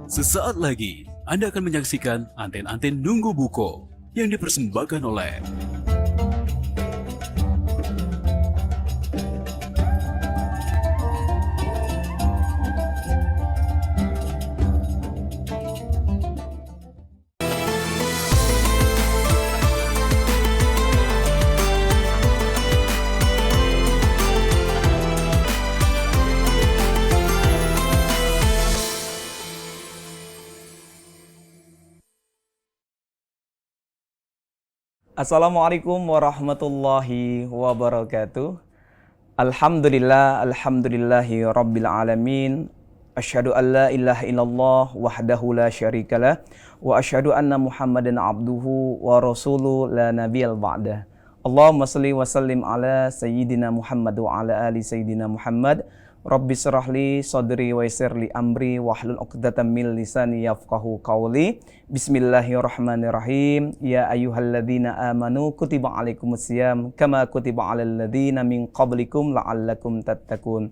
Sesaat lagi, Anda akan menyaksikan Anten-Anten Nunggu Buko yang dipersembahkan oleh Assalamualaikum warahmatullahi wabarakatuh. Alhamdulillahi rabbil alamin. Asyhadu an la ilaha illallah wahdahu la syarikalah wa asyhadu anna Muhammadan abduhu wa rasuluhu la nabiyal ba'dah. Allahumma shalli wa sallim ala sayyidina Muhammad wa ala ali sayyidina Muhammad. Rabbi syrahli sadri wa yassirli amri wahlul 'uqdatam min lisani yafqahu qawli. Bismillahirrahmanirrahim. Ya ayyuhalladzina amanu kutiba alaikumusiyam kama kutiba alal ladzina min qablikum la'allakum tattaqun.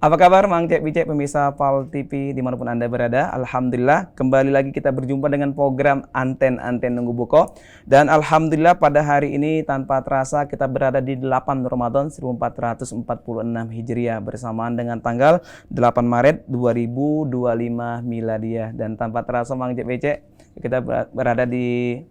Apa kabar Mang Cek Bicek pemirsa PAL TV dimanapun Anda berada? Alhamdulillah kembali lagi kita berjumpa dengan program Anten-Anten Nunggu Buko. Dan Alhamdulillah pada hari ini tanpa terasa kita berada di 8 Ramadan 1446 Hijriah bersamaan dengan tanggal 8 Maret 2025 Miladiah. Dan tanpa terasa Mang Cek Bicek kita berada di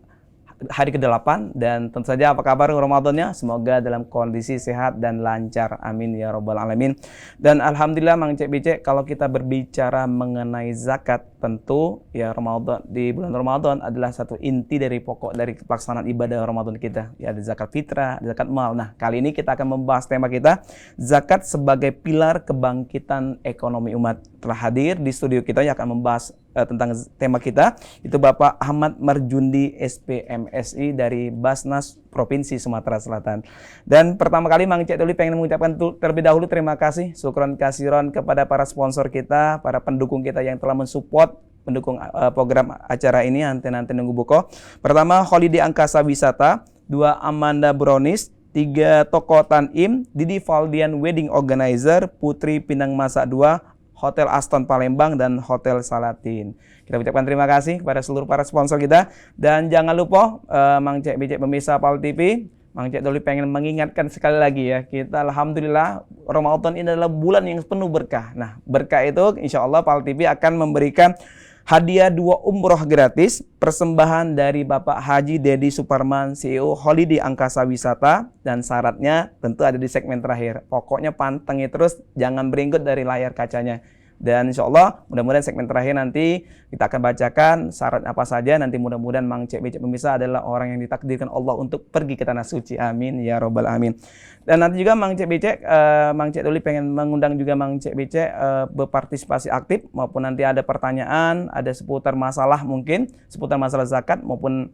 hari ke-8 dan tentu saja apa kabar Ramadannya? Semoga dalam kondisi sehat dan lancar. Amin ya rabbal alamin. Dan alhamdulillah Mang Cek Bicek kalau kita berbicara mengenai zakat tentu ya Ramadan di bulan Ramadan adalah satu inti dari pokok dari pelaksanaan ibadah Ramadan kita. Ya ada zakat fitrah, ada zakat mal. Nah, kali ini kita akan membahas tema kita zakat sebagai pilar kebangkitan ekonomi umat. Telah hadir di studio kita yang akan membahas tentang tema kita itu Bapak Ahmad Marjundi SPMSI dari Basnas Provinsi Sumatera Selatan. Dan pertama kali Mang Cek Doli pengen mengucapkan terlebih dahulu terima kasih syukron kasiron kepada para sponsor kita, para pendukung kita yang telah mensupport pendukung program acara ini Anten-Anten Nunggu Buko. Pertama Holiday Angkasa Wisata, 2 Amanda Brownies, 3 Toko Tanim, Didi Valdian Wedding Organizer, Putri Pinang Masak 2, Hotel Aston Palembang dan Hotel Salatin. Kita ucapkan terima kasih kepada seluruh para sponsor kita dan jangan lupa Mang Cek Bicek pemirsa PAL TV, Mang Cek Doli pengen mengingatkan sekali lagi ya, kita alhamdulillah Ramadan ini adalah bulan yang penuh berkah. Nah, berkah itu insya Allah PAL TV akan memberikan hadiah 2 umroh gratis persembahan dari Bapak Haji Dedi Suparman CEO Holiday Angkasa Wisata dan syaratnya tentu ada di segmen terakhir. Pokoknya pantengin terus, jangan beringgut dari layar kacanya. Dan insya Allah mudah-mudahan segmen terakhir nanti kita akan bacakan syarat apa saja. Nanti mudah-mudahan Mang Cek Bicek pemirsa adalah orang yang ditakdirkan Allah untuk pergi ke tanah suci. Amin ya robbal amin. Dan nanti juga Mang Cek Bicek, Mang Cek Doli pengen mengundang juga Mang Cek Bicek berpartisipasi aktif maupun nanti ada pertanyaan, ada seputar masalah mungkin, seputar masalah zakat maupun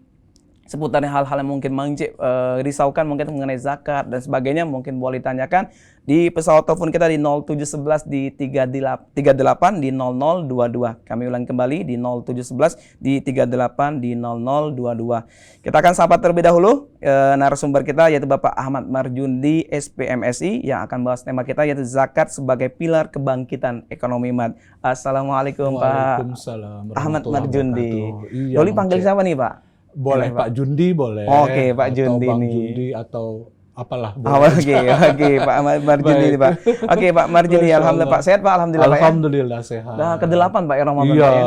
seputar hal-hal yang mungkin Mang Cek risaukan mungkin mengenai zakat dan sebagainya mungkin boleh ditanyakan di pesawat telepon kita di 0711 di 38 di 0022. Kami ulang kembali di 0711 di 38 di 0022. Kita akan sapa terlebih dahulu narasumber kita yaitu Bapak Ahmad Marjundi SPMSI yang akan bahas tema kita yaitu zakat sebagai pilar kebangkitan ekonomi umat. Assalamualaikum Pak Ahmad Marjundi. Iya, Doli panggil siapa nih Pak? Boleh Pak Jundi boleh. Oke, Pak atau Jundi Bang nih. Jundi atau apalah Oh, oke, Pak Marjundi nih Pak. Oke, Pak Marjundi, alhamdulillah Pak sehat Pak, alhamdulillah Pak. Alhamdulillah sehat. Nah, ke-8 Pak ya Ramadan Iya, Pak ya.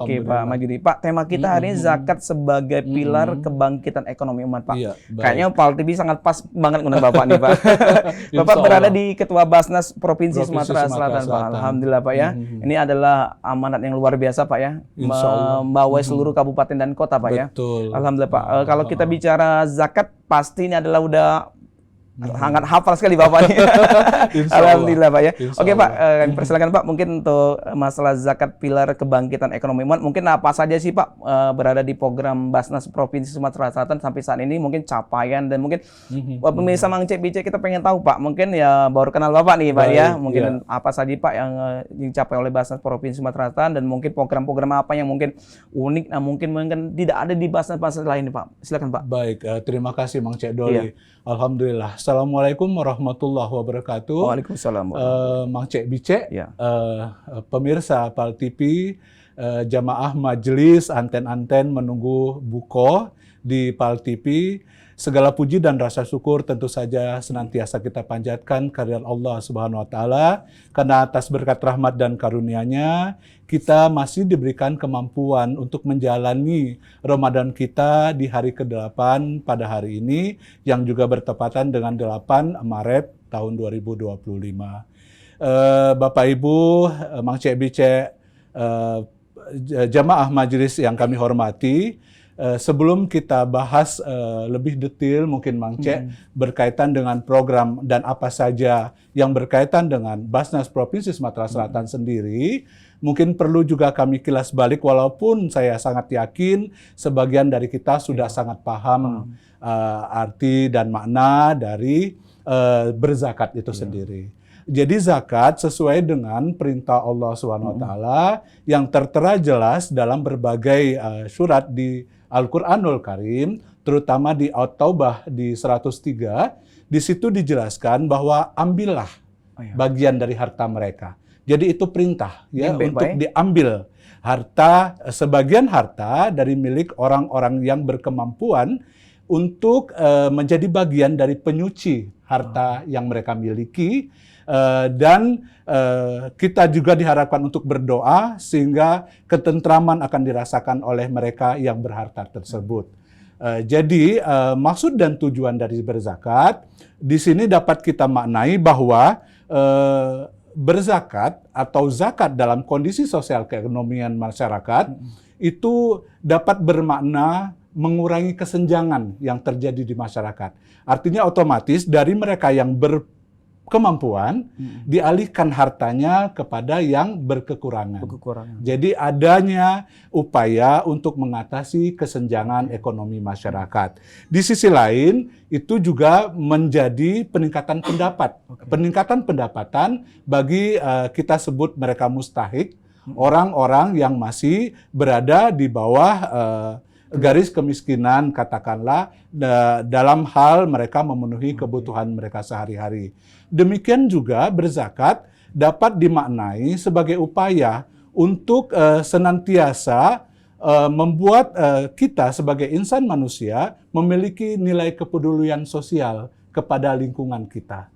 Oke, Pak Marjundi. Pak, tema kita hari ini zakat sebagai pilar kebangkitan ekonomi umat Pak. Iya, baik. Kayaknya PAL TV sangat pas banget ngundang Bapak nih Pak. Bapak Insya berada Allah. di Ketua Basnas Provinsi Sumatera Selatan Pak. Alhamdulillah Pak ya. Ini adalah amanat yang luar biasa Pak ya. Insya Allah. Membawa seluruh kabupaten dan kota Pak ya. Betul. Alhamdulillah Pak. Kalau kita bicara zakat pasti ini adalah udah sangat hafal sekali Bapak nih. Alhamdulillah Pak ya. Insya Oke Pak, Allah. persilakan Pak mungkin untuk masalah zakat pilar kebangkitan ekonomi umat. Mungkin apa saja sih Pak berada di program Basnas Provinsi Sumatera Selatan sampai saat ini mungkin capaian dan mungkin pemirsa Mang Cek Bicek kita pengen tahu Pak. Mungkin ya baru kenal Bapak nih Pak Baik, ya. Mungkin iya. apa saja Pak yang dicapai oleh Basnas Provinsi Sumatera Selatan dan mungkin program-program apa yang mungkin unik nah mungkin tidak ada di Basnas lain nih Pak. Silakan Pak. Baik, terima kasih Mang Cek Doli. Iya. Alhamdulillah Assalamualaikum warahmatullahi wabarakatuh. Waalaikumsalam. Mang Cek Bicek, Ya. pemirsa Pal TV, jamaah majelis anten-anten menunggu buko di Pal TV. Segala puji dan rasa syukur tentu saja senantiasa kita panjatkan kehadirat Allah Subhanahu wa taala, karena atas berkat rahmat dan karunia-Nya kita masih diberikan kemampuan untuk menjalani Ramadan kita di hari ke-8 pada hari ini yang juga bertepatan dengan 8 Maret tahun 2025. Bapak Ibu, Mang Cek Bicek, jamaah majelis yang kami hormati, sebelum kita bahas lebih detail mungkin Mang Cek berkaitan dengan program dan apa saja yang berkaitan dengan Basnas Provinsi Sumatera Selatan sendiri, mungkin perlu juga kami kilas balik, walaupun saya sangat yakin sebagian dari kita sudah sangat paham arti dan makna dari berzakat itu sendiri. Jadi zakat sesuai dengan perintah Allah SWT yang tertera jelas dalam berbagai surat di Al-Quranul Karim, terutama di At-Taubah di 103, di situ dijelaskan bahwa ambillah bagian dari harta mereka. Jadi itu perintah ya untuk diambil harta, sebagian harta dari milik orang-orang yang berkemampuan untuk menjadi bagian dari penyuci harta yang mereka miliki. Dan kita juga diharapkan untuk berdoa sehingga ketentraman akan dirasakan oleh mereka yang berharta tersebut. Jadi maksud dan tujuan dari berzakat di sini dapat kita maknai bahwa berzakat atau zakat dalam kondisi sosial keekonomian masyarakat itu dapat bermakna mengurangi kesenjangan yang terjadi di masyarakat. Artinya otomatis dari mereka yang berkemampuan dialihkan hartanya kepada yang berkekurangan. Jadi adanya upaya untuk mengatasi kesenjangan ekonomi masyarakat. Di sisi lain itu juga menjadi peningkatan pendapat, peningkatan pendapatan bagi kita sebut mereka mustahik, orang-orang yang masih berada di bawah garis kemiskinan, katakanlah dalam hal mereka memenuhi kebutuhan mereka sehari-hari. Demikian juga berzakat dapat dimaknai sebagai upaya untuk senantiasa membuat kita sebagai insan manusia memiliki nilai kepedulian sosial kepada lingkungan kita.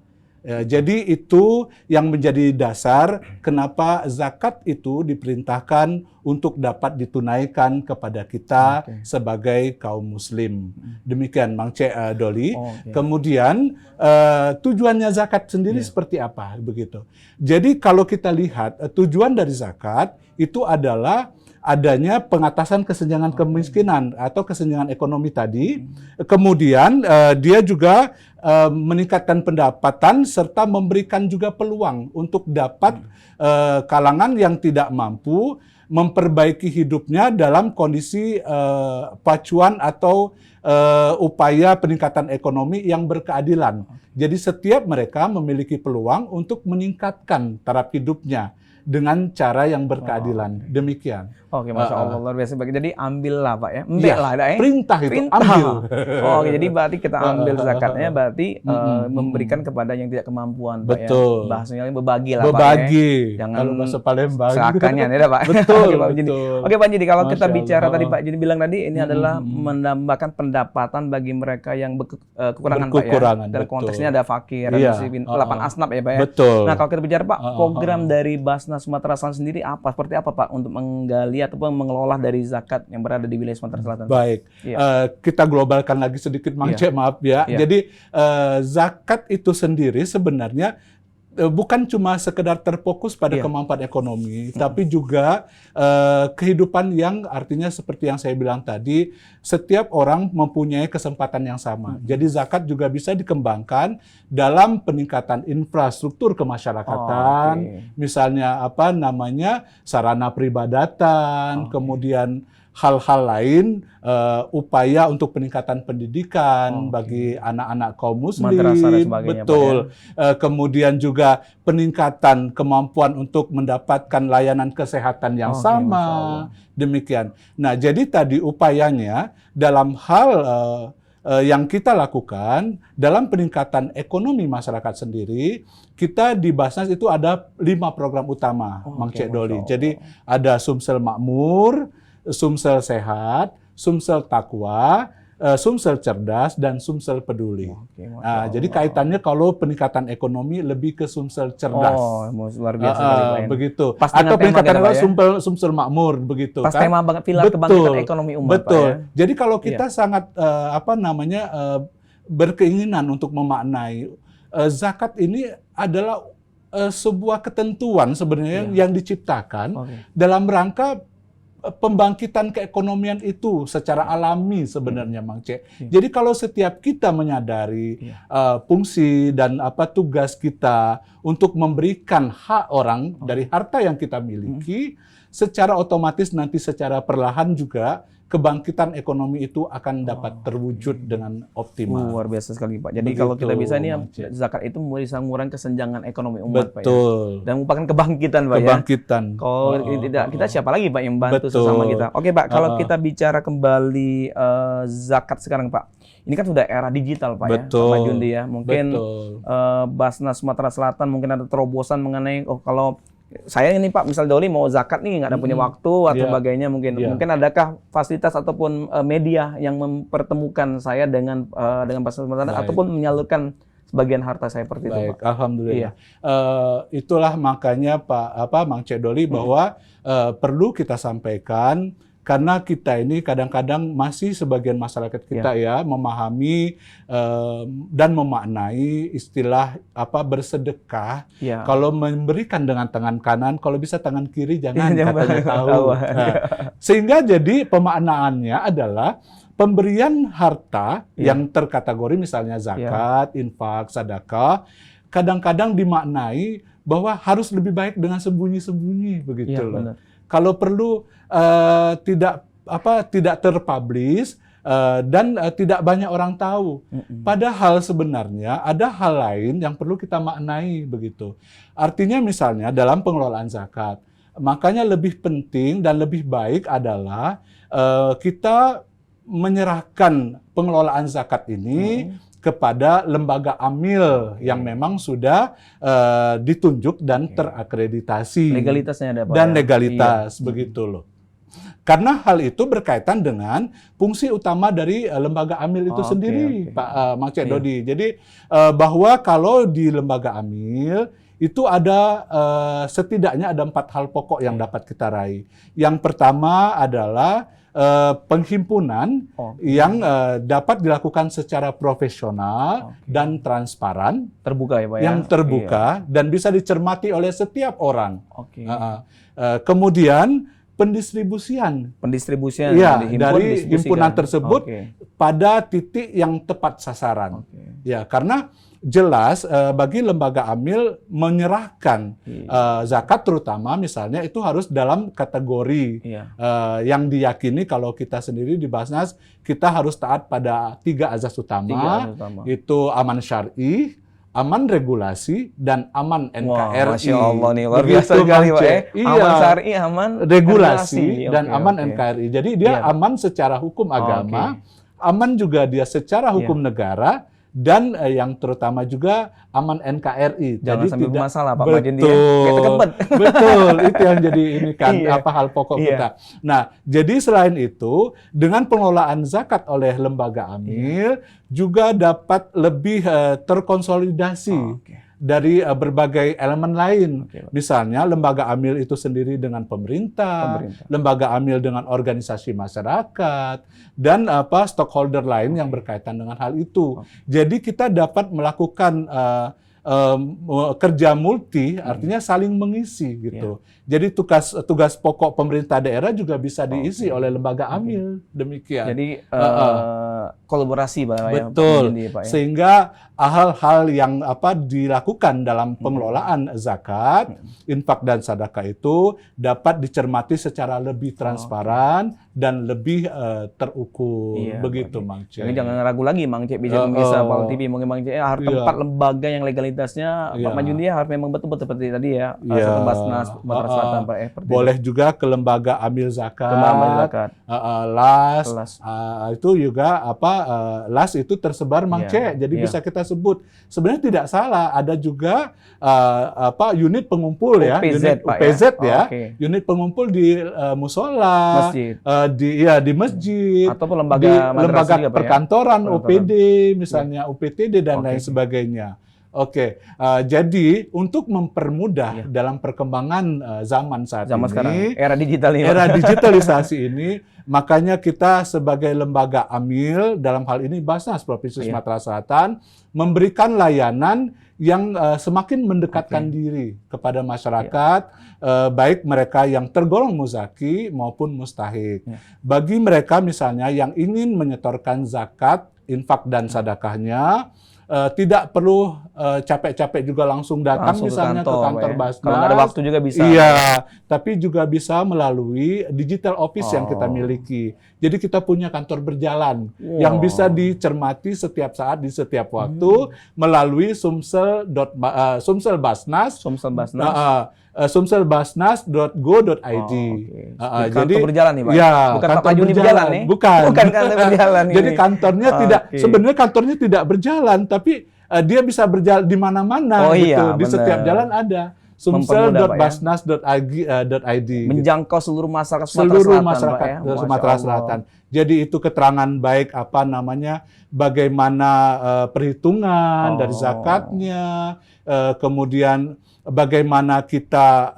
Jadi itu yang menjadi dasar kenapa zakat itu diperintahkan untuk dapat ditunaikan kepada kita sebagai kaum muslim. Demikian Mang Cek Doli. Kemudian tujuannya zakat sendiri seperti apa begitu. Jadi kalau kita lihat tujuan dari zakat itu adalah adanya pengatasan kesenjangan kemiskinan atau kesenjangan ekonomi tadi. Kemudian dia juga meningkatkan pendapatan serta memberikan juga peluang untuk dapat kalangan yang tidak mampu memperbaiki hidupnya dalam kondisi pacuan atau upaya peningkatan ekonomi yang berkeadilan. Jadi setiap mereka memiliki peluang untuk meningkatkan taraf hidupnya dengan cara yang berkeadilan. Demikian. Oke, Masya Allah, luar biasa. Jadi ambillah Pak ya. Perintah itu, perintah. ambil. Oke, jadi berarti kita ambil zakatnya, berarti memberikan kepada yang tidak kemampuan Pak ya. Bahasanya berbagi lah Pak ya. Berbagi. Jangan kalau bahasa Palembang. seakannya ya Pak. Betul, betul. Oke Pak Jadi, kalau kita Masya bicara Allah. tadi Pak Jadi bilang tadi ini adalah menambahkan pendapatan bagi mereka yang kekurangan Pak ya. Dan konteksnya ada fakir, ada miskin, 8 asnaf ya Pak ya. Betul. Nah, kalau kita bicara Pak, program dari Basnas Sumatera Selatan sendiri apa? Seperti apa Pak untuk menggali ataupun mengelola dari zakat yang berada di wilayah Sumatera Selatan? Baik, kita globalkan lagi sedikit Mang Cek, maaf ya. Jadi zakat itu sendiri sebenarnya bukan cuma sekedar terfokus pada kemampuan ekonomi, tapi juga kehidupan yang artinya seperti yang saya bilang tadi, setiap orang mempunyai kesempatan yang sama. Jadi zakat juga bisa dikembangkan dalam peningkatan infrastruktur kemasyarakatan, misalnya apa namanya sarana peribadatan, kemudian hal-hal lain, upaya untuk peningkatan pendidikan bagi anak-anak kaum muslim, betul. Kemudian juga peningkatan kemampuan untuk mendapatkan layanan kesehatan yang sama, demikian. Nah, jadi tadi upayanya dalam hal yang kita lakukan dalam peningkatan ekonomi masyarakat sendiri, kita di Basnas itu ada 5 program utama, Mang Cek Doli. Jadi ada Sumsel Makmur, Sumsel Sehat, Sumsel Takwa, Sumsel Cerdas, dan Sumsel Peduli. Nah, jadi kaitannya kalau peningkatan ekonomi lebih ke Sumsel Cerdas. Oh, luar biasa sekali, Pak. Begitu. Pas Atau peningkatan tema gitu, Sumsel Makmur, begitu. Pas kan? tema banget pilar kebangkitan ekonomi umat, Betul. Pak, ya? Jadi kalau kita sangat berkeinginan untuk memaknai zakat ini adalah sebuah ketentuan sebenarnya yang diciptakan dalam rangka pembangkitan keekonomian itu secara alami sebenarnya, Mang Cek. Jadi kalau setiap kita menyadari fungsi dan tugas kita untuk memberikan hak orang dari harta yang kita miliki, secara otomatis nanti secara perlahan juga kebangkitan ekonomi itu akan dapat terwujud dengan optimal. Luar biasa sekali, Pak. Jadi Begitu, kalau kita bisa ini zakat itu bisa mengurangi kesenjangan ekonomi umat, Pak. Ya? Dan merupakan kebangkitan, Pak. Kebangkitan. Ya? Kalau tidak, kita siapa lagi, Pak, yang bantu sesama kita? Oke, Pak. Kalau kita bicara kembali zakat sekarang, Pak. Ini kan sudah era digital, Pak, ya, Pak Jundi ya. Mungkin Basnas Sumatera Selatan mungkin ada terobosan mengenai kalau saya ini Pak, misal Doli mau zakat nih nggak ada punya waktu atau sebagainya mungkin adakah fasilitas ataupun media yang mempertemukan saya dengan Basnas Sumatera ataupun menyalurkan sebagian harta saya seperti itu, Pak. Alhamdulillah. Itulah makanya Mang Cek Doli bahwa perlu kita sampaikan. Karena kita ini kadang-kadang masih sebagian masyarakat kita memahami dan memaknai istilah bersedekah. Kalau memberikan dengan tangan kanan, kalau bisa tangan kiri jangan katanya tahu. Sehingga jadi pemaknaannya adalah pemberian harta yang terkategori misalnya zakat, infak, sedekah, kadang-kadang dimaknai bahwa harus lebih baik dengan sembunyi-sembunyi begitu loh. Benar. Kalau perlu tidak terpublish dan tidak banyak orang tahu. Padahal sebenarnya ada hal lain yang perlu kita maknai begitu. Artinya misalnya dalam pengelolaan zakat, makanya lebih penting dan lebih baik adalah kita menyerahkan pengelolaan zakat ini kepada lembaga amil yang memang sudah ditunjuk dan terakreditasi. Legalitasnya ada, Pak. Dan legalitas begitu loh. Karena hal itu berkaitan dengan fungsi utama dari lembaga amil itu sendiri, Pak Mang Cek Dodi. Jadi bahwa kalau di lembaga amil itu ada setidaknya ada 4 hal pokok yang dapat kita raih. Yang pertama adalah penghimpunan yang dapat dilakukan secara profesional dan transparan, terbuka ya, Pak, ya? Yang terbuka dan bisa dicermati oleh setiap orang. Kemudian pendistribusian dari himpunan tersebut pada titik yang tepat sasaran. Ya, karena jelas bagi lembaga amil menyerahkan zakat terutama misalnya itu harus dalam kategori yang diyakini. Kalau kita sendiri di Basnas kita harus taat pada 3 azas utama, itu aman syar'i, aman regulasi, dan aman NKRI. Masya Allah nih, luar biasa sekali, Pak. Aman syar'i, aman regulasi, dan aman NKRI. Jadi dia aman secara hukum agama, aman juga dia secara hukum negara, dan yang terutama juga aman NKRI. Jangan jadi sampai tidak masalah, Pak. Betul, betul. Itu yang jadi ini kan hal pokok kita. Nah, jadi selain itu dengan pengelolaan zakat oleh lembaga amil juga dapat lebih terkonsolidasi dari berbagai elemen lain. Misalnya lembaga amil itu sendiri dengan pemerintah, lembaga amil dengan organisasi masyarakat, dan stakeholder lain yang berkaitan dengan hal itu. Jadi kita dapat melakukan kerja multi, artinya saling mengisi gitu. Jadi tugas pokok pemerintah daerah juga bisa diisi oleh lembaga amil, demikian. Jadi kolaborasi, Pak. Betul. Pak, ya? Sehingga hal-hal yang dilakukan dalam pengelolaan zakat, infak dan sedekah itu dapat dicermati secara lebih transparan dan lebih terukur. Iya, Begitu, Oke. Mang Cek. Jadi jangan ragu lagi Mang Cek bisa pemirsa Pal TV, mungkin Mang Cek harus Iya. tempat lembaga yang legalitasnya Iya. Pak Majundi harus memang betul-betul seperti tadi ya, Iya. Satu Basnas Sumatera Selatan Pak seperti Boleh juga ke lembaga amil zakat, Zakat. LAS, Kelas. itu juga LAS itu tersebar Mang Iya, Cek. Jadi iya. bisa kita sebut. Sebenarnya tidak salah, ada juga unit pengumpul ya, UPZ, unit Pak, ya? UPZ ya, Oke. unit pengumpul di musola, Masjid. di masjid, Ataupun lembaga di madrasah lembaga juga, Pak, ya? perkantoran, Perkantoran. OPD misalnya, UPTD dan Oke. lain sebagainya. Oke, jadi untuk mempermudah dalam perkembangan zaman saat Zaman ini, sekarang era digital ini. Pak. era digitalisasi ini, makanya kita sebagai lembaga amil dalam hal ini Basnas Provinsi Iya. Sumatera Selatan memberikan layanan yang semakin mendekatkan diri kepada masyarakat, baik mereka yang tergolong muzaki maupun mustahik. Iya. Bagi mereka misalnya yang ingin menyetorkan zakat, infak dan sedekahnya, tidak perlu capek-capek juga langsung datang Langsung misalnya ke Pak, kantor ya. Basnas. Kalau nggak ada waktu juga bisa. Iya, tapi juga bisa melalui digital office yang kita Oh. miliki. Jadi kita punya kantor berjalan Wow. yang bisa dicermati setiap saat di setiap waktu melalui Sumsel Basnas, Sumsel Basnas. sumselbasnas.go.id. Oke. Jadi Kantor berjalan nih, Pak. Ya, Bukan Pak kantor Majundi berjalan nih. Bukan. Bukan kantor berjalan ini. Jadi kantornya Oke. sebenarnya kantornya tidak berjalan, tapi dia bisa berjalan di mana-mana Oh, gitu. iya, Di benar. setiap jalan ada. Sumsel.basnas.id. Menjangkau seluruh masyarakat Sumatera Seluruh Selatan, masyarakat Pak, ya? Masya Sumatera Allah. Selatan. Jadi itu keterangan baik bagaimana perhitungan dari zakatnya, kemudian bagaimana kita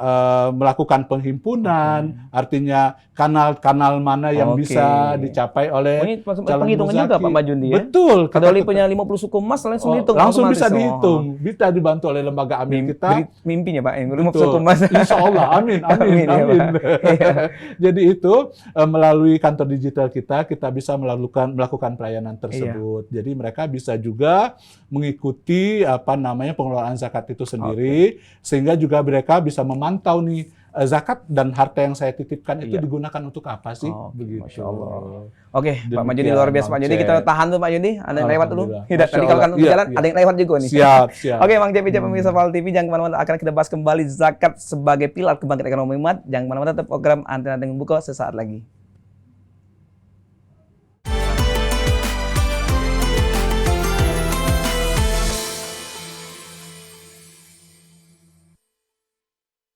melakukan penghimpunan, artinya kanal-kanal mana yang Oke. bisa dicapai oleh Oh, ini calon penghitungan juga muzaki. Pak Majundi ya? Betul. Kalau punya 50 suku emas langsung dihitung. Langsung bisa otomatis. dihitung, bisa dibantu oleh lembaga amil kita. Mimpinya Pak, 50 Betul. suku emas. Insya Allah, amin, amin, Amin, ya, amin. Pak. Iya. Jadi itu melalui kantor digital kita bisa melakukan pelayanan tersebut. Jadi mereka bisa juga mengikuti pengelolaan zakat itu sendiri, sehingga juga mereka bisa memantau nih zakat dan harta yang saya titipkan itu Iya. digunakan untuk apa sih? Oke, Begitu. Masya Allah. Oke, Pak Demikian, Majundi luar biasa Bang Pak Jundi. Cek. Kita tahan tuh Pak Jundi. Ada yang lewat dulu. Alhamdulillah. Tidak, Masya tadi kalau kan Allah. Iya, jalan iya. ada yang lewat juga nih. Siap, siap. Oke, Bang JPJ pemirsa Pal TV, jangan kemana-mana, akan kita bahas kembali zakat sebagai pilar kebangkitan ekonomi umat. Jangan kemana-mana, tetap program Antena dengan Buko sesaat lagi.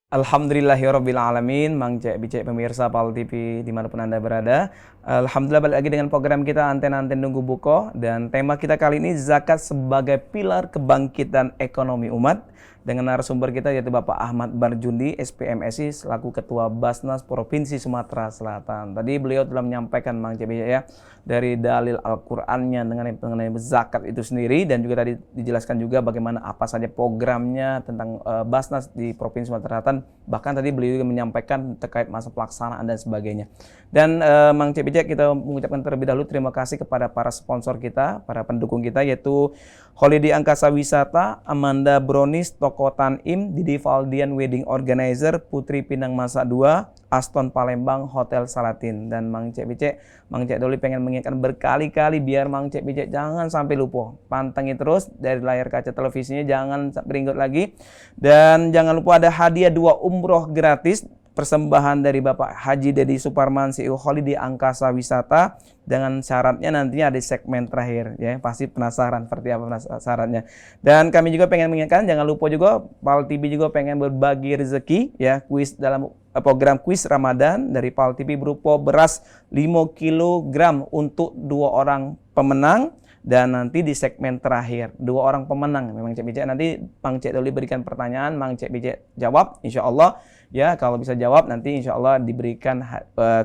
Alhamdulillahirrabbilalamin, Mang Cek Bicek pemirsa Pal TV dimanapun Anda berada. Alhamdulillah balik lagi dengan program kita Antena Nunggu Buko. Dan tema kita kali ini zakat sebagai pilar kebangkitan ekonomi umat. Dengan narasumber kita yaitu Bapak Ahmad Barjundi, SPMSI, selaku Ketua Basnas Provinsi Sumatera Selatan. Tadi beliau telah menyampaikan Mang Cek Bicek ya, dari dalil Al-Qur'annya mengenai zakat itu sendiri, dan juga tadi dijelaskan juga bagaimana apa saja programnya tentang Basnas di Provinsi Sumatera Selatan. Bahkan tadi beliau juga menyampaikan terkait masa pelaksanaan dan sebagainya. Dan Mang Cek Bicek, kita mengucapkan terlebih dahulu terima kasih kepada para sponsor kita, para pendukung kita, yaitu Holiday Angkasa Wisata, Amanda Bronis, Toko Tanim, Didi Valdian Wedding Organizer, Putri Pinang Masa 2, Aston Palembang, Hotel Salatin. Dan Mang Cek Bicek, Mang Cek Doli pengen mengingatkan berkali-kali biar Mang Cek Bicek jangan sampai lupa. Pantengin terus dari layar kaca televisinya, jangan beringgut lagi. Dan jangan lupa ada hadiah 2 umroh gratis, persembahan dari Bapak Haji Dedi Suparman, CEO Holiday Angkasa Wisata, dengan syaratnya nantinya di segmen terakhir ya. Pasti penasaran seperti apa syaratnya. Dan kami juga pengen mengingatkan, jangan lupa juga Pal TV juga pengen berbagi rezeki ya, kuis dalam program kuis Ramadan dari Pal TV berupa beras 5 kg untuk 2 orang pemenang. Dan nanti di segmen terakhir 2 orang pemenang memang Cek Bicek, nanti Mang Cek Doli berikan pertanyaan, Mang Cek Bicek jawab, insya Allah ya. Kalau bisa jawab nanti insya Allah diberikan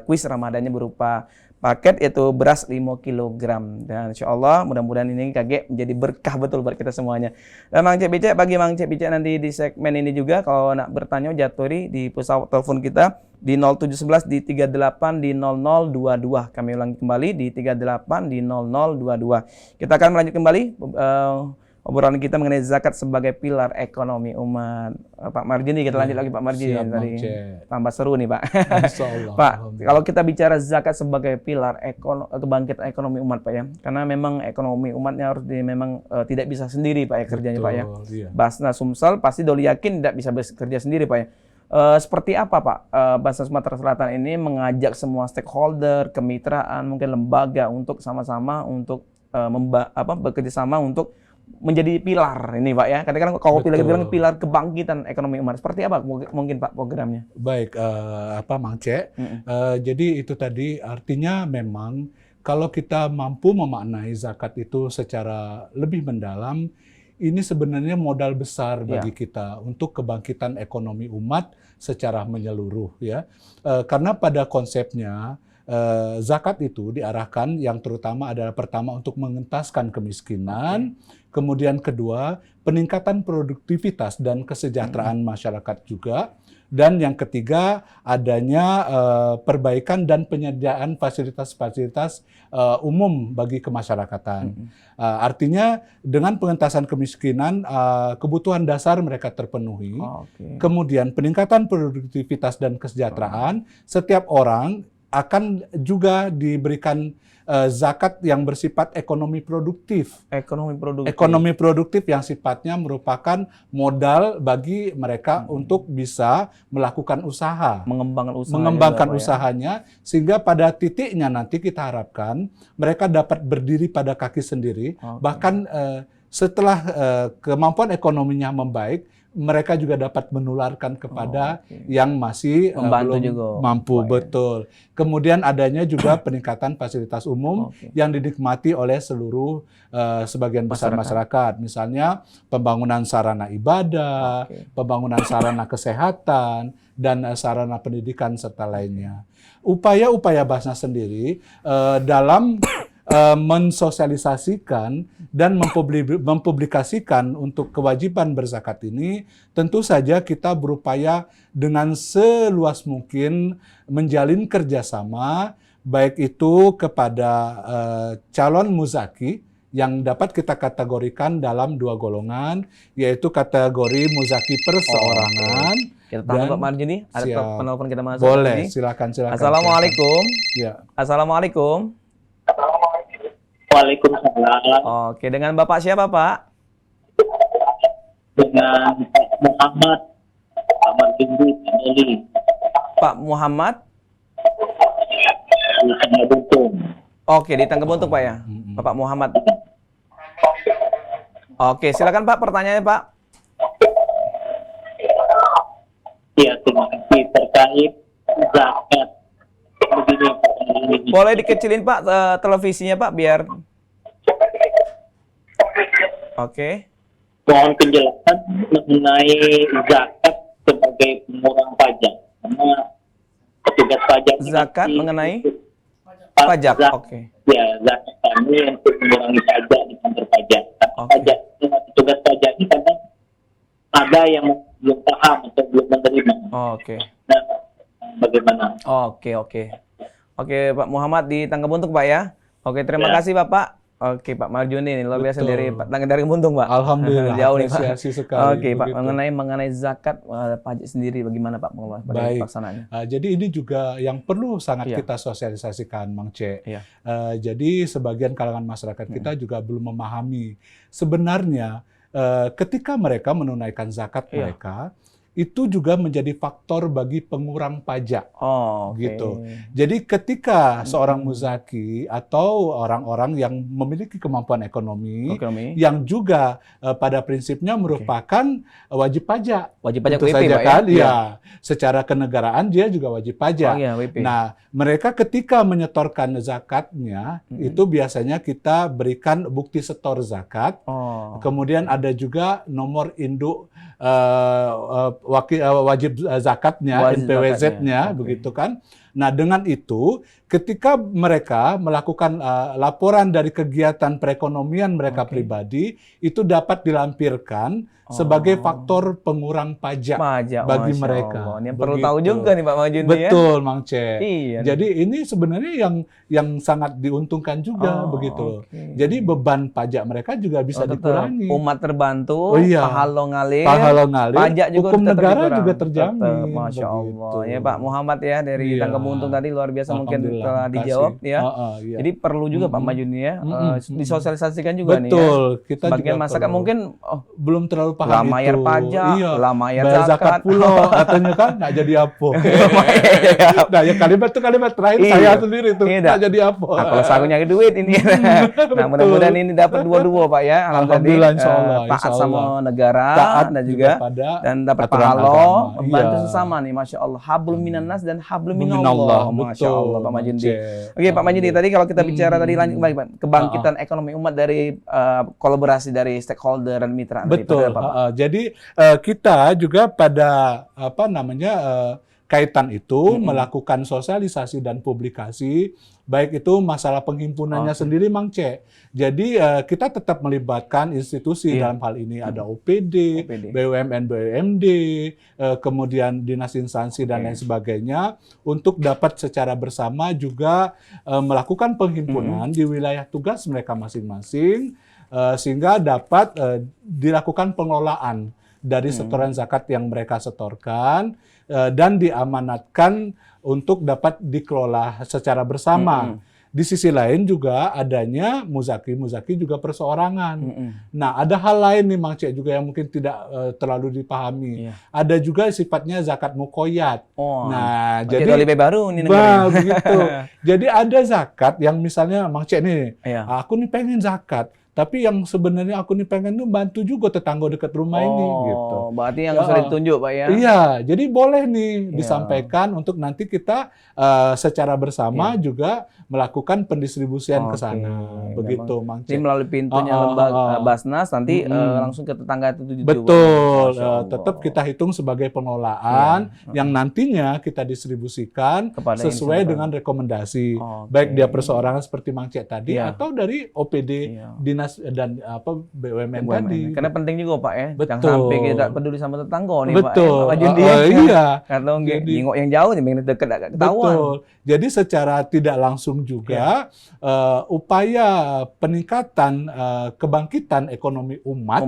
kuis Ramadannya berupa paket, yaitu beras 5 kg. Dan insya Allah mudah-mudahan ini kaget menjadi berkah betul buat kita semuanya. Dan Mang Cek Bicek, bagi Mang Cek Bicek nanti di segmen ini juga kalau nak bertanya jaturi di pesawat telepon kita di 0711 di 38 di 0022. Kami ulangi kembali di 38 di 0022. Kita akan melanjut kembali obrolan kita mengenai zakat sebagai pilar ekonomi umat. Pak Marjini, kita lanjut lagi Pak Marjini. Siap, Tadi Bang C. tambah seru nih Pak. Insya Allah. Pak, Alhamdulillah. kalau kita bicara zakat sebagai pilar kebangkitan ekonomi umat Pak ya, karena memang ekonomi umatnya harus memang tidak bisa sendiri Pak ya kerjanya Pak ya. Betul, iya. Basnas Sumsel pasti Doli yakin tidak bisa bekerja sendiri Pak ya. Seperti apa Pak Basnas Sumatera Selatan ini mengajak semua stakeholder, kemitraan, mungkin lembaga untuk sama-sama untuk bekerja sama untuk menjadi pilar ini Pak ya. Kadang-kadang kalau pilar Betul. bilang pilar kebangkitan ekonomi umat. Seperti apa mungkin Pak programnya? Baik, Mang C. Jadi itu tadi artinya memang kalau kita mampu memaknai zakat itu secara lebih mendalam, ini sebenarnya modal besar bagi kita untuk kebangkitan ekonomi umat secara menyeluruh ya. Karena pada konsepnya zakat itu diarahkan yang terutama adalah pertama untuk mengentaskan kemiskinan, kemudian kedua peningkatan produktivitas dan kesejahteraan masyarakat juga, dan yang ketiga adanya perbaikan dan penyediaan fasilitas-fasilitas umum bagi kemasyarakatan. Artinya dengan pengentasan kemiskinan kebutuhan dasar mereka terpenuhi, kemudian peningkatan produktivitas dan kesejahteraan, setiap orang akan juga diberikan zakat yang bersifat ekonomi produktif. Ekonomi produktif yang sifatnya merupakan modal bagi mereka untuk bisa melakukan usaha. Mengembangkan usahanya, sehingga pada titiknya nanti kita harapkan mereka dapat berdiri pada kaki sendiri. Bahkan setelah kemampuan ekonominya membaik, mereka juga dapat menularkan kepada yang masih membantu belum juga mampu. Betul. Kemudian adanya juga peningkatan fasilitas umum yang dinikmati oleh seluruh sebagian besar masyarakat. Misalnya pembangunan sarana ibadah, pembangunan sarana kesehatan, dan sarana pendidikan serta lainnya. Upaya-upaya Basnas sendiri dalam mensosialisasikan dan mempublikasikan untuk kewajiban berzakat ini, tentu saja kita berupaya dengan seluas mungkin menjalin kerjasama, baik itu kepada calon muzaki yang dapat kita kategorikan dalam dua golongan, yaitu kategori muzaki perseorangan. Kita tahan Pak Marjini, ada penelpon kita masuk. Boleh, silakan. Assalamualaikum. Ya. Assalamualaikum. Waalaikumsalam. Oke, dengan Bapak siapa Pak? Dengan Pak Muhammad Marjini Doli. Pak Muhammad? Di Tangga Buntung. Oke, di Tangga Buntung Pak ya? Bapak Muhammad. Oke, silakan Pak pertanyaannya Pak. Ya, terima kasih. Terkait zakat. Begini, Pak. Boleh dikecilin Pak televisinya Pak biar. Oke. Mohon penjelasan mengenai zakat sebagai pengurang pajak. Karena petugas pajak Zakat mengenai pajak. Oke. Ya, zakat kami untuk mengurangi pajak di kantor pajak. Pajak petugas pajak ini kadang ada yang belum paham atau belum menerima. Oke. Nah, bagaimana? Oke, Pak Muhammad di Tangga Buntung Pak ya. Oke, terima kasih Bapak. Oke, Pak Marjuni ini luar biasa dari Buntung Pak. Alhamdulillah. Jauh nih Pak. Oke, Pak, begitu. mengenai zakat pajak sendiri bagaimana Pak pelaksanaannya? Jadi ini juga yang perlu sangat kita sosialisasikan, Mang C. Jadi sebagian kalangan masyarakat kita juga belum memahami sebenarnya ketika mereka menunaikan zakat mereka, itu juga menjadi faktor bagi pengurang pajak. Gitu. Jadi ketika seorang muzaki atau orang-orang yang memiliki kemampuan ekonomi yang juga pada prinsipnya merupakan wajib pajak. Wajib pajak tentu WP, saja Pak, kan? ya? Ya, secara kenegaraan dia juga wajib pajak. WP. Nah, mereka ketika menyetorkan zakatnya itu biasanya kita berikan bukti setor zakat. Kemudian ada juga nomor induk wajib zakatnya, NPWZ-nya, begitu kan. Nah, dengan itu, ketika mereka melakukan laporan dari kegiatan perekonomian mereka pribadi, itu dapat dilampirkan sebagai faktor pengurang pajak bagi Masya mereka. Allah. Ini perlu tahu juga nih Pak Majun ya. Betul, Mang C. Iya. Jadi ini sebenarnya yang sangat diuntungkan juga begitu. Jadi beban pajak mereka juga bisa dikurangi. Umat terbantu, pahala ngalir, pajak juga hukum negara dikurangi. juga terjamin. Masya Allah. Begitu. Ya Pak Muhammad ya dari Tangga Untung tadi luar biasa mungkin telah dijawab ya. Iya. Jadi perlu juga Pak Majun ya disosialisasikan juga nih ya. Betul. Kita sebagian juga masyarakat mungkin belum terlalu paham lah mayar itu. pajak, lah mayar bayar zakat pulau katanya kan nggak jadi apa. Nah, ya kalimat terakhir saya sendiri tuh nggak jadi apa. Nah, kalau saya nyari duit ini. Nah, mudah-mudahan ini dapat dua-dua Pak ya. Alhamdulillah, insyaallah. Taat sama negara taat dan juga dan dapat pahala, membantu sesama nih, Masya Allah. Hablum minan nas dan hablum minallah. Masya Allah, Pak Majundi. Oke, Pak Majundi, tadi kalau kita bicara tadi lanjut baik, Pak. Kebangkitan ekonomi umat dari kolaborasi dari stakeholder dan mitra. Betul. Jadi kita juga pada kaitan itu melakukan sosialisasi dan publikasi, baik itu masalah penghimpunannya sendiri, Mang C. Jadi kita tetap melibatkan institusi dalam hal ini ada OPD, BUMN, BUMD, kemudian dinas instansi dan lain sebagainya untuk dapat secara bersama juga melakukan penghimpunan di wilayah tugas mereka masing-masing sehingga dapat dilakukan pengelolaan dari setoran zakat yang mereka setorkan dan diamanatkan untuk dapat dikelola secara bersama. Di sisi lain juga adanya muzaki juga perseorangan. Nah, ada hal lain nih Mang Cek juga yang mungkin tidak terlalu dipahami. Ada juga sifatnya zakat mukoyat. Nah, jadi lebih baru nih negara. Begitu. Jadi ada zakat yang misalnya Mang Cek nih, aku nih pengen zakat. Tapi yang sebenarnya aku nih pengen tuh bantu juga tetangga dekat rumah ini gitu. Berarti yang sudah ditunjuk Pak ya? Iya, jadi boleh nih disampaikan untuk nanti kita secara bersama juga melakukan pendistribusian ke sana. Begitu, Mang Cek. Jadi melalui pintunya lembaga Basnas nanti langsung ke tetangga itu. Betul, tetap kita hitung sebagai pengelolaan yang nantinya kita distribusikan kepada sesuai dengan rekomendasi. Baik dia perseorangan seperti Mang Cek tadi atau dari OPD dinas dan BUMN tadi. Karena penting juga Pak ya. Betul. Jangan sampai kita peduli sama tetangga nih betul. Pak. Betul. Iya. Karena nengok yang jauh nih, pengen dekat agak ketahuan. Betul. Jadi secara tidak langsung juga upaya peningkatan kebangkitan ekonomi umat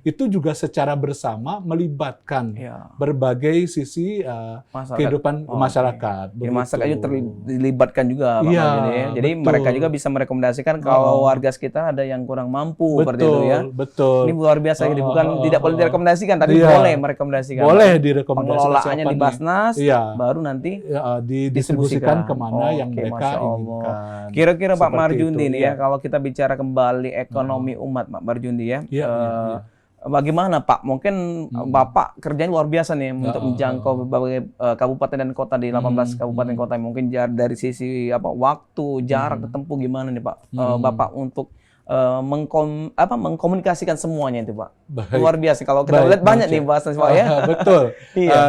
itu juga secara bersama melibatkan berbagai sisi kehidupan masyarakat. Jadi masyarakat juga dilibatkan juga Pak Jadi mereka juga bisa merekomendasikan kalau warga sekitar ada yang kurang mampu seperti itu ya. Betul. Ini luar biasa ini bukan tidak boleh direkomendasikan tapi boleh merekomendasikan. Boleh direkomendasikan. Pengelolaannya di Basnas baru nanti didistribusikan kemana yang mereka inginkan. Kira-kira Pak Marjundi nih ya kalau kita bicara kembali ekonomi umat Pak Marjundi ya. Bagaimana Pak? Mungkin Bapak kerjanya luar biasa nih untuk menjangkau berbagai kabupaten dan kota di 18 kabupaten kota. Mungkin dari sisi waktu, jarak tempuh gimana nih Pak? Bapak untuk mengkomunikasikan semuanya itu Pak. Luar biasa kalau kita lihat banyak nih bahasa Pak ya. Betul.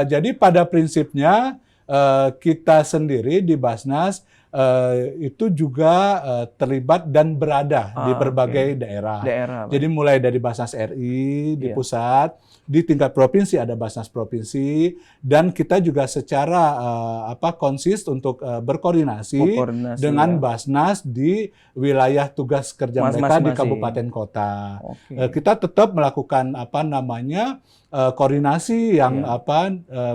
Jadi pada prinsipnya kita sendiri di Basnas itu juga terlibat dan berada di berbagai daerah. Jadi mulai dari Basnas RI di pusat, di tingkat provinsi ada Basnas provinsi, dan kita juga secara konsis untuk berkoordinasi dengan Basnas di wilayah tugas kerja mereka di kabupaten kota. Kita tetap melakukan koordinasi yang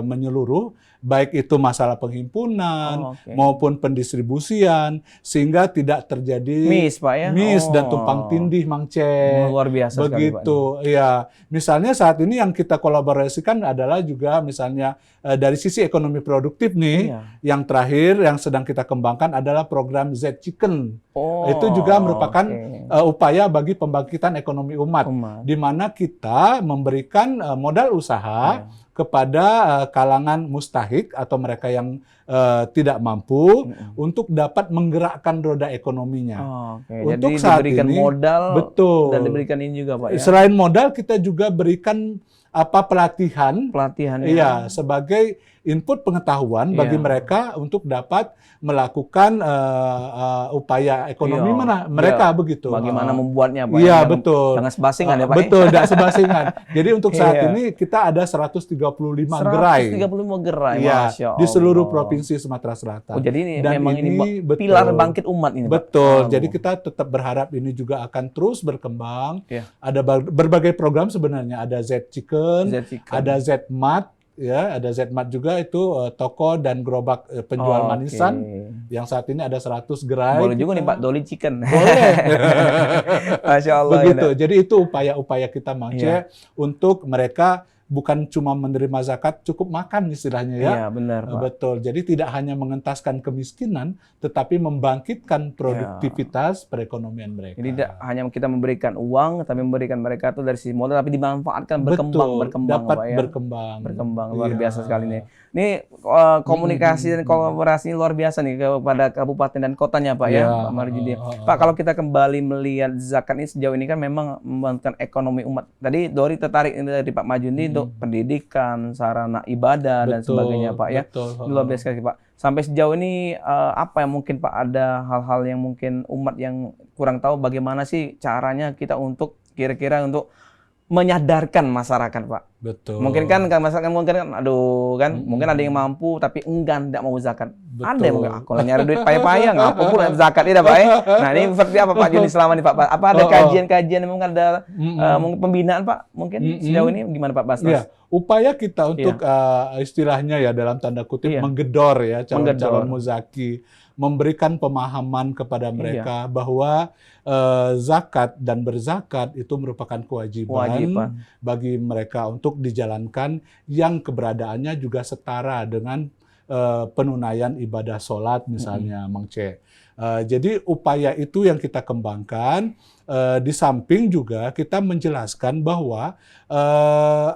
menyeluruh, baik itu masalah penghimpunan maupun pendistribusian, sehingga tidak terjadi miss dan tumpang tindih, Mang Cek. Luar biasa begitu. Iya, misalnya saat ini yang kita kolaborasikan adalah juga misalnya dari sisi ekonomi produktif nih, yang terakhir yang sedang kita kembangkan adalah program Z Chicken. Itu juga merupakan upaya bagi pembangkitan ekonomi umat, di mana kita memberikan modal usaha kepada kalangan mustahik atau mereka yang tidak mampu untuk dapat menggerakkan roda ekonominya. Untuk jadi saat diberikan ini, modal betul. Dan diberikan ini juga Pak ya. Selain modal kita juga berikan pelatihan. Pelatihan ya. Iya, sebagai input pengetahuan bagi mereka untuk dapat melakukan upaya ekonomi mereka begitu. Bagaimana membuatnya, Pak? Iya, betul. Jangan sebasingan ya, Pak. Betul, tidak sebasingan. Jadi untuk saat ini kita ada 135 gerai. 135 gerai, Iya, Masya Allah. di seluruh provinsi Sumatera Selatan. Oh, jadi ini dan memang ini betul, pilar bangkit umat ini, Pak. Betul. Jadi kita tetap berharap ini juga akan terus berkembang. Iya. Ada berbagai program sebenarnya. Ada Z Chicken, ada Z Mart. Ya, ada Z-Mart juga itu toko dan gerobak penjual manisan yang saat ini ada 100 gerai. Boleh juga nih Pak, Doli Chicken. Boleh. Masya Allah. Begitu. Jadi itu upaya-upaya kita Mangce untuk mereka bukan cuma menerima zakat, cukup makan istilahnya ya. Iya, benar, Pak. Betul. Jadi tidak hanya mengentaskan kemiskinan, tetapi membangkitkan produktivitas perekonomian mereka. Jadi tidak hanya kita memberikan uang, tapi memberikan mereka itu dari sisi modal, tapi dimanfaatkan berkembang, dapat Pak, ya. berkembang. Luar biasa sekali nih. Ini komunikasi dan kolaborasi luar biasa nih kepada kabupaten dan kotanya, Pak ya, Pak Marjundi. Pak, kalau kita kembali melihat zakat ini sejauh ini kan memang membantu ekonomi umat. Tadi Dori tertarik dari Pak Marjundi untuk pendidikan, sarana ibadah dan sebagainya, Pak ya. Luar biasa sekali, Pak. Sampai sejauh ini apa yang mungkin Pak ada hal-hal yang mungkin umat yang kurang tahu bagaimana sih caranya kita untuk kira-kira untuk menyadarkan masyarakat, Pak. Betul. Mungkin kan masyarakat mungkin kan aduh kan mungkin ada yang mampu tapi enggan tidak mau zakat. Betul. Ada yang mungkin kalau nyari duit payah-payah ngapa pula zakat ini, Pak ya. Nah, ini seperti apa Pak Juni selama ini Pak? Apa ada kajian-kajian mungkin ada mungkin pembinaan Pak? Mungkin sejauh ini gimana Pak Basnas? Iya, upaya kita untuk istilahnya ya dalam tanda kutip menggedor ya calon-calon muzaki, memberikan pemahaman kepada mereka bahwa zakat dan berzakat itu merupakan kewajiban bagi mereka untuk dijalankan yang keberadaannya juga setara dengan penunaian ibadah sholat misalnya, Mang C. Jadi upaya itu yang kita kembangkan. Di samping juga kita menjelaskan bahwa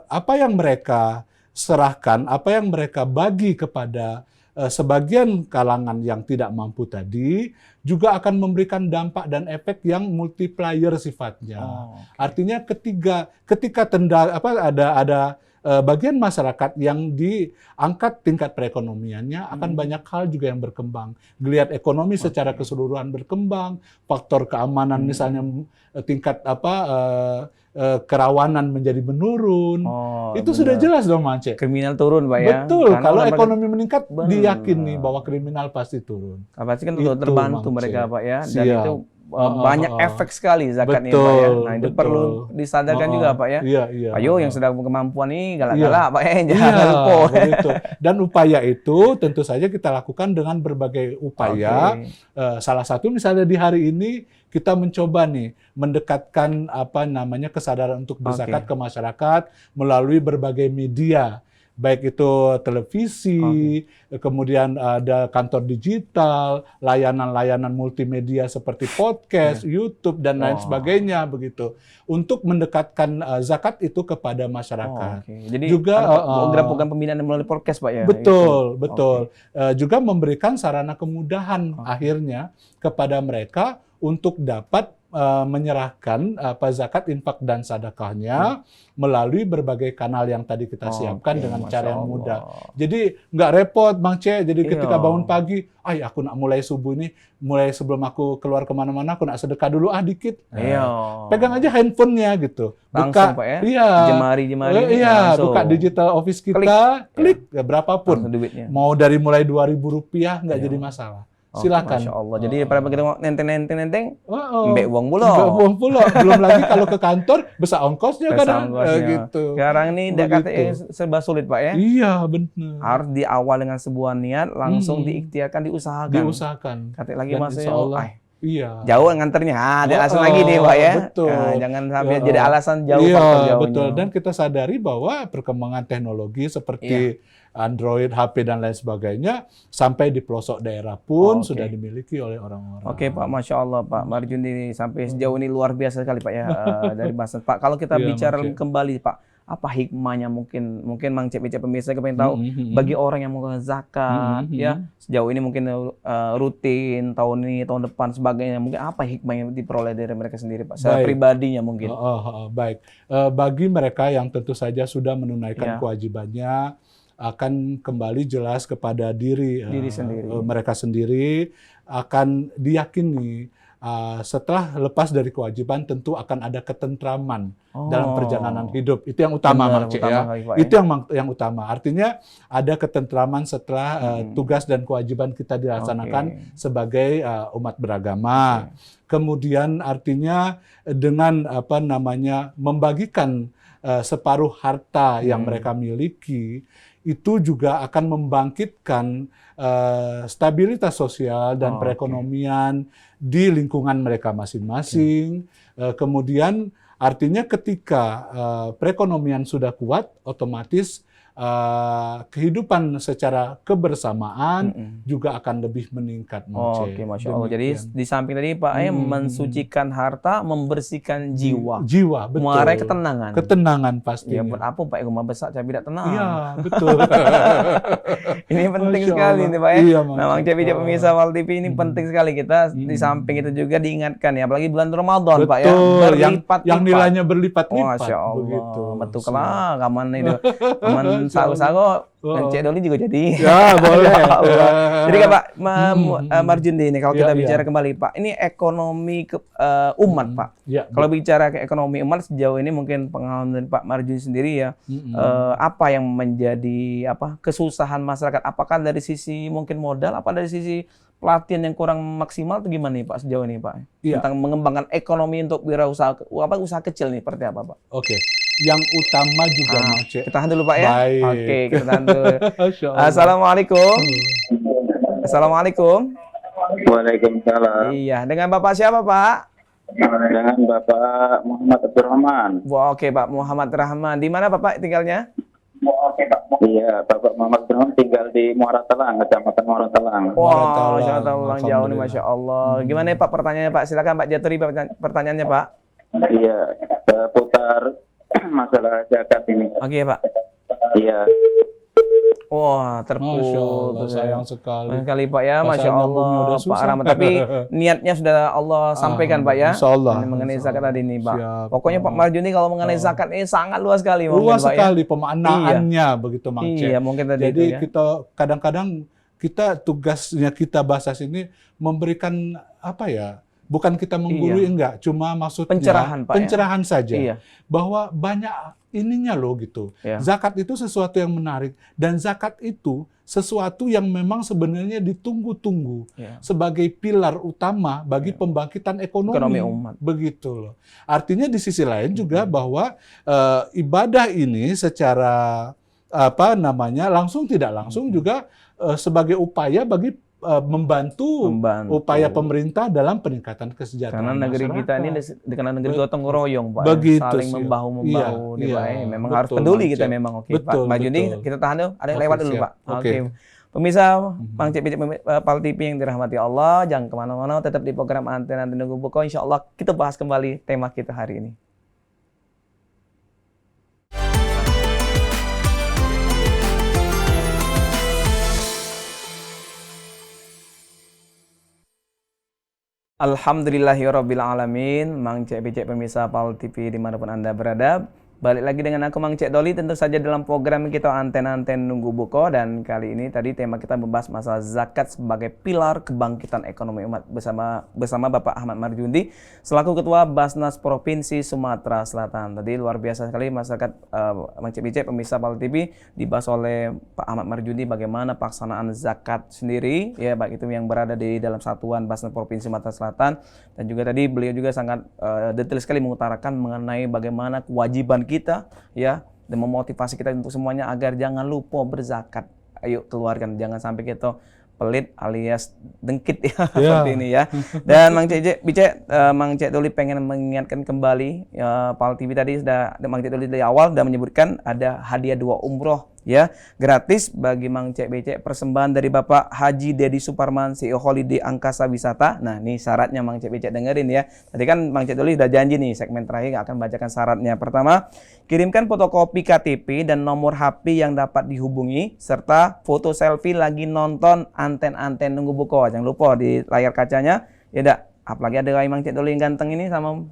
apa yang mereka serahkan, apa yang mereka bagi kepada sebagian kalangan yang tidak mampu tadi juga akan memberikan dampak dan efek yang multiplier sifatnya. Artinya ketika ada bagian masyarakat yang diangkat tingkat perekonomiannya akan banyak hal juga yang berkembang. Geliat ekonomi secara keseluruhan berkembang, faktor keamanan misalnya tingkat kerawanan menjadi menurun. Itu sudah jelas dong, Mance. Kriminal turun, Pak ya. Betul. Kalau ekonomi meningkat, diyakini bahwa kriminal pasti turun. Pasti kan untuk terbantu mereka, Pak ya. Dan itu banyak efek sekali zakat ini, Pak ya. Nah, itu perlu disadarkan juga, Pak ya. Iya. Ayo yang sedang berkemampuan ini galak-galak, Pak ya. Jangan lupa. Begitu. Dan upaya itu tentu saja kita lakukan dengan berbagai upaya. Salah satu misalnya di hari ini kita mencoba nih mendekatkan kesadaran untuk berzakat ke masyarakat melalui berbagai media, baik itu televisi, kemudian ada kantor digital, layanan-layanan multimedia seperti podcast, YouTube dan lain sebagainya begitu, untuk mendekatkan zakat itu kepada masyarakat. Jadi juga program-program pembinaan melalui podcast, Pak ya. Betul. Juga memberikan sarana kemudahan akhirnya kepada mereka untuk dapat menyerahkan zakat, infak dan sedekahnya melalui berbagai kanal yang tadi kita siapkan dengan cara yang mudah. Jadi nggak repot, Bang C. Jadi ketika bangun pagi, aku nak mulai subuh ini, mulai sebelum aku keluar kemana-mana, aku nak sedekah dulu dikit. Pegang aja handphonenya gitu. Langsung, Pak ya? Iya. Jemari. Buka digital office kita, klik berapapun. Mau dari mulai Rp2.000 nggak jadi masalah. Silakan. Masya Allah. Jadi pada kita mau nenteng, mbek uang pula. Belum lagi kalau ke kantor besar ongkosnya kan gitu. Sekarang ini serba sulit, Pak ya. Iya, benar. Harus di awal dengan sebuah niat langsung diikhtiarkan, diusahakan. Kata lagi Masya Allah. Iya. Jauh nganternya. Langsung lagi nih, Pak ya. Betul. Jangan sampai jadi alasan jauh faktor jauhnya. Betul. Dan kita sadari bahwa perkembangan teknologi seperti Android, HP dan lain sebagainya sampai di pelosok daerah pun sudah dimiliki oleh orang-orang. Oke, Pak, Masya Allah, Pak Marjundi sampai sejauh ini luar biasa sekali, Pak ya, dari bahasa Pak. Kalau kita bicara kembali, Pak, apa hikmahnya, mungkin Mang Cek Bicek pemirsa pengen tahu bagi orang yang mau zakat ya sejauh ini mungkin rutin tahun ini tahun depan sebagainya, mungkin apa hikmah yang diperoleh dari mereka sendiri Pak secara pribadinya mungkin. Baik, bagi mereka yang tentu saja sudah menunaikan kewajibannya akan kembali jelas kepada diri sendiri. Mereka sendiri akan diyakini setelah lepas dari kewajiban tentu akan ada ketentraman dalam perjalanan hidup. Itu yang utama, Mang Cek ya. Itu yang utama. Artinya ada ketentraman setelah tugas dan kewajiban kita dilaksanakan sebagai umat beragama. Kemudian artinya dengan membagikan separuh harta yang mereka miliki, itu juga akan membangkitkan stabilitas sosial dan perekonomian di lingkungan mereka masing-masing. Kemudian artinya ketika perekonomian sudah kuat, otomatis kehidupan secara kebersamaan juga akan lebih meningkat. Oke, Masya Allah. Jadi di samping tadi Pak mensucikan harta, membersihkan jiwa. Jiwa, betul. Mengarai ketenangan. Ketenangan pastinya. Ya buat apa Pak rumah besar saya tidak tenang. Iya, betul. Ini penting sekali nih Pak ya. Iya, nah, Mang Cek Bicek pemirsa Wal TV ini penting sekali kita di samping itu juga diingatkan ya, apalagi bulan Ramadan Pak ya. Berlipat-lipat. Yang nilainya berlipat-lipat. Masya Allah. Begitu. Betul kalah kaman itu. Kaman sago-sago Cek Doli juga jadi. Ya, boleh. Jadi kan Pak Marjundi ini kalau kita bicara kembali Pak, ini ekonomi umat Pak. Kalau bicara ke ekonomi umat sejauh ini mungkin pengalaman dari Pak Marjundi sendiri ya, apa yang menjadi kesusahan masyarakat? Apakah dari sisi mungkin modal, apa dari sisi pelatihan yang kurang maksimal atau gimana nih Pak sejauh ini Pak? Tentang mengembangkan ekonomi untuk wirausaha usaha kecil nih seperti apa Pak? Oke. Yang utama juga Mang Cek. Kita tahan dulu Pak ya. Baik. Oke, kita tahan dulu. Assalamualaikum. Assalamualaikum. Waalaikumsalam. Iya, dengan Bapak siapa Pak? Dengan Bapak Muhammad Abdurrahman. Wah, oke Pak Muhammad Rahman. Di mana Bapak tinggalnya? Iya, Bapak Muhammad Abdurrahman tinggal di Muara Telang, Kecamatan Muara Telang. Wah, Jakarta ulang jauh nih, Masya Allah. Gimana ya Pak pertanyaannya Pak? Silakan Pak Jaturi pertanyaannya Pak. Iya, putar masalah zakat ini. Oke Pak. Iya. Wah, Masya Allah, terputus. sayang sekali. Pak ya, Masya Allah, Pak Rahmat. Tapi niatnya sudah Allah sampaikan Pak ya. Insya Allah. Mengenai zakat tadi nih Pak. Siap. Pokoknya Pak Marjundi kalau mengenai zakat ini sangat luas sekali. Luas Pak, sekali ya? pemaknaannya begitu Mang Cek. Iya, mungkin tadi Jadi itu, ya. kita kadang-kadang tugasnya kita bahas ini memberikan bukan kita menggurui enggak, cuma maksudnya pencerahan Pak. Pencerahan saja. Iya. Bahwa banyak ininya loh gitu. Iya. Zakat itu sesuatu yang menarik dan zakat itu sesuatu yang memang sebenarnya ditunggu-tunggu sebagai pilar utama bagi pembangkitan ekonomi umat. Begitu loh. Artinya di sisi lain juga bahwa ibadah ini secara langsung tidak langsung juga sebagai upaya bagi membantu upaya pemerintah dalam peningkatan kesejahteraan karena negeri masyarakat. kita ini dikenal negeri gotong royong Pak. Begitu saling sih. membahu memang betul, harus peduli Mang kita Cek. memang. Oke Betul, Pak Marjundi, betul. kita tahan dulu, ada yang lewat dulu siap. Pak. Oke. Pemirsa Mang Cek Bicek Pal TV yang dirahmati Allah, jangan kemana-mana, tetap di program Antena Nunggu Buko. Insya Allah kita bahas kembali tema kita hari ini. Alhamdulillahirabbil alamin. Mang Cek Bicek pemirsa Pal TV dimanapun Anda berada. Balik lagi dengan aku Mang Cek Doli, tentu saja dalam program kita Antena Nunggu Buko, dan kali ini tadi tema kita membahas masalah zakat sebagai pilar kebangkitan ekonomi umat bersama Bapak Ahmad Marjundi selaku Ketua Basnas Provinsi Sumatera Selatan. Tadi luar biasa sekali masyarakat Mang Cek Bicek pemirsa Pal TV dibahas oleh Pak Ahmad Marjundi bagaimana pelaksanaan zakat sendiri ya, baik itu yang berada di dalam Satuan Basnas Provinsi Sumatera Selatan, dan juga tadi beliau juga sangat detail sekali mengutarakan mengenai bagaimana kewajiban kita ya, dan memotivasi kita untuk semuanya agar jangan lupa berzakat. Ayo keluarkan, jangan sampai kita pelit alias dengkit ya, seperti ini ya. Dan Mang Cek Bicek, Mang Cek Doli pengen mengingatkan kembali Pal TV tadi sudah Mang Cek Doli dari awal sudah menyebutkan ada hadiah 2 umroh ya. Gratis bagi Mang Cek Becek, persembahan dari Bapak Haji Dedi Suparman, CEO Holiday Angkasa Wisata. Nah, ini syaratnya Mang Cek Becek dengerin ya. Tadi kan Mang Cek Doli udah janji nih segmen terakhir akan bacakan syaratnya. Pertama, kirimkan fotokopi KTP dan nomor HP yang dapat dihubungi serta foto selfie lagi nonton anten-anten Nunggu Buko. Jangan lupa di layar kacanya ya dak. Apalagi ada Mang Cek Doli yang ganteng ini sama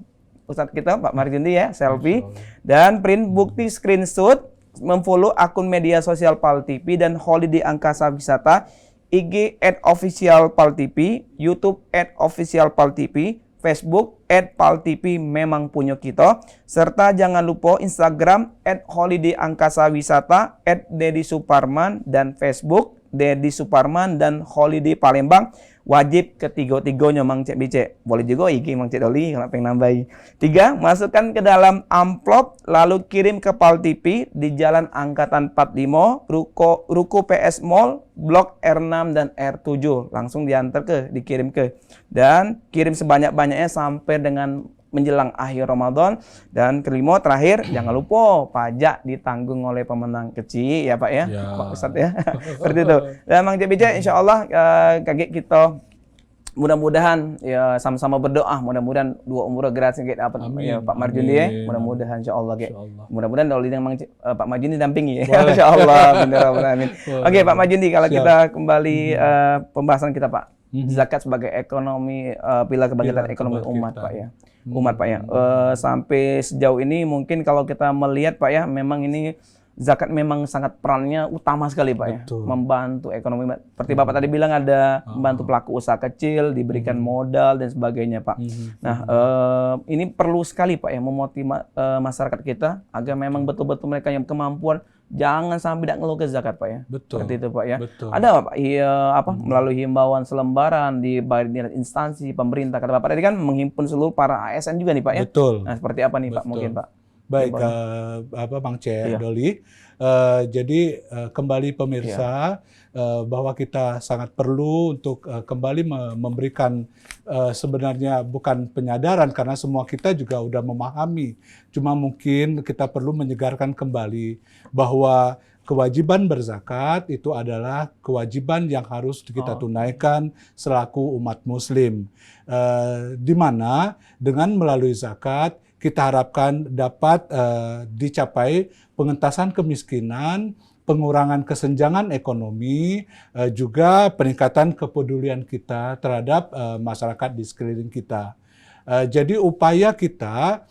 Ustadz kita Pak Marjundi ya, selfie dan print bukti screenshot, memfollow akun media sosial PAL TV dan Holiday Angkasa Wisata, IG @officialpaltv, YouTube @officialpaltv, Facebook @paltv memang punya kita, serta jangan lupa Instagram @holiday angkasa wisata, @Dedi Suparman, dan Facebook Dedi Suparman dan Holiday Palembang. Wajib ketiga-tiganya Mang Cek Becek. Boleh juga IG Mang Cek Doli kalau pengen nambahi. 3. Masukkan ke dalam amplop lalu kirim ke PAL TV di Jalan Angkatan 45, Ruko PS Mall, Blok R6 dan R7. Langsung dikirim ke. Dan kirim sebanyak-banyaknya sampai dengan menjelang akhir Ramadan. Dan kelima terakhir, jangan lupa pajak ditanggung oleh pemenang kecil ya Pak ya, Pak Ustadz ya. Seperti itu. Dan Mang Cek Becek insya Allah kaget kita mudah-mudahan ya sama-sama berdoa, mudah-mudahan 2 umroh gratis kita dapat ya Pak Marjundi ya. Mudah-mudahan insya Allah kayak. Mudah-mudahan Doli dengan Pak Marjundi dampingi ya. Insya Allah. Oke Pak Marjundi, kalau kita kembali pembahasan kita Pak. Zakat sebagai ekonomi pilar kebangkitan ekonomi umat Pak ya. Umat Pak ya. Sampai sejauh ini mungkin kalau kita melihat Pak ya, memang ini zakat memang sangat perannya utama sekali Pak ya. Membantu ekonomi. Seperti Bapak tadi bilang ada membantu pelaku usaha kecil, diberikan modal dan sebagainya Pak. Nah, ini perlu sekali Pak ya memotivasi masyarakat kita agar memang betul-betul mereka yang kemampuan jangan sampai tidak ngeluh ke zakat Pak ya. Seperti itu Pak ya. Ada Pak melalui himbauan selembaran di badan instansi pemerintah. Kata Bapak tadi kan menghimpun seluruh para ASN juga nih Pak ya. Nah, seperti apa nih Pak mungkin Pak? Baik, Bang Cek Doli. Jadi kembali pemirsa bahwa kita sangat perlu untuk kembali memberikan sebenarnya bukan penyadaran karena semua kita juga udah memahami. Cuma mungkin kita perlu menyegarkan kembali bahwa kewajiban berzakat itu adalah kewajiban yang harus kita tunaikan selaku umat Muslim. Di mana dengan melalui zakat kita harapkan dapat dicapai pengentasan kemiskinan, pengurangan kesenjangan ekonomi, juga peningkatan kepedulian kita terhadap masyarakat di sekeliling kita. Jadi upaya kita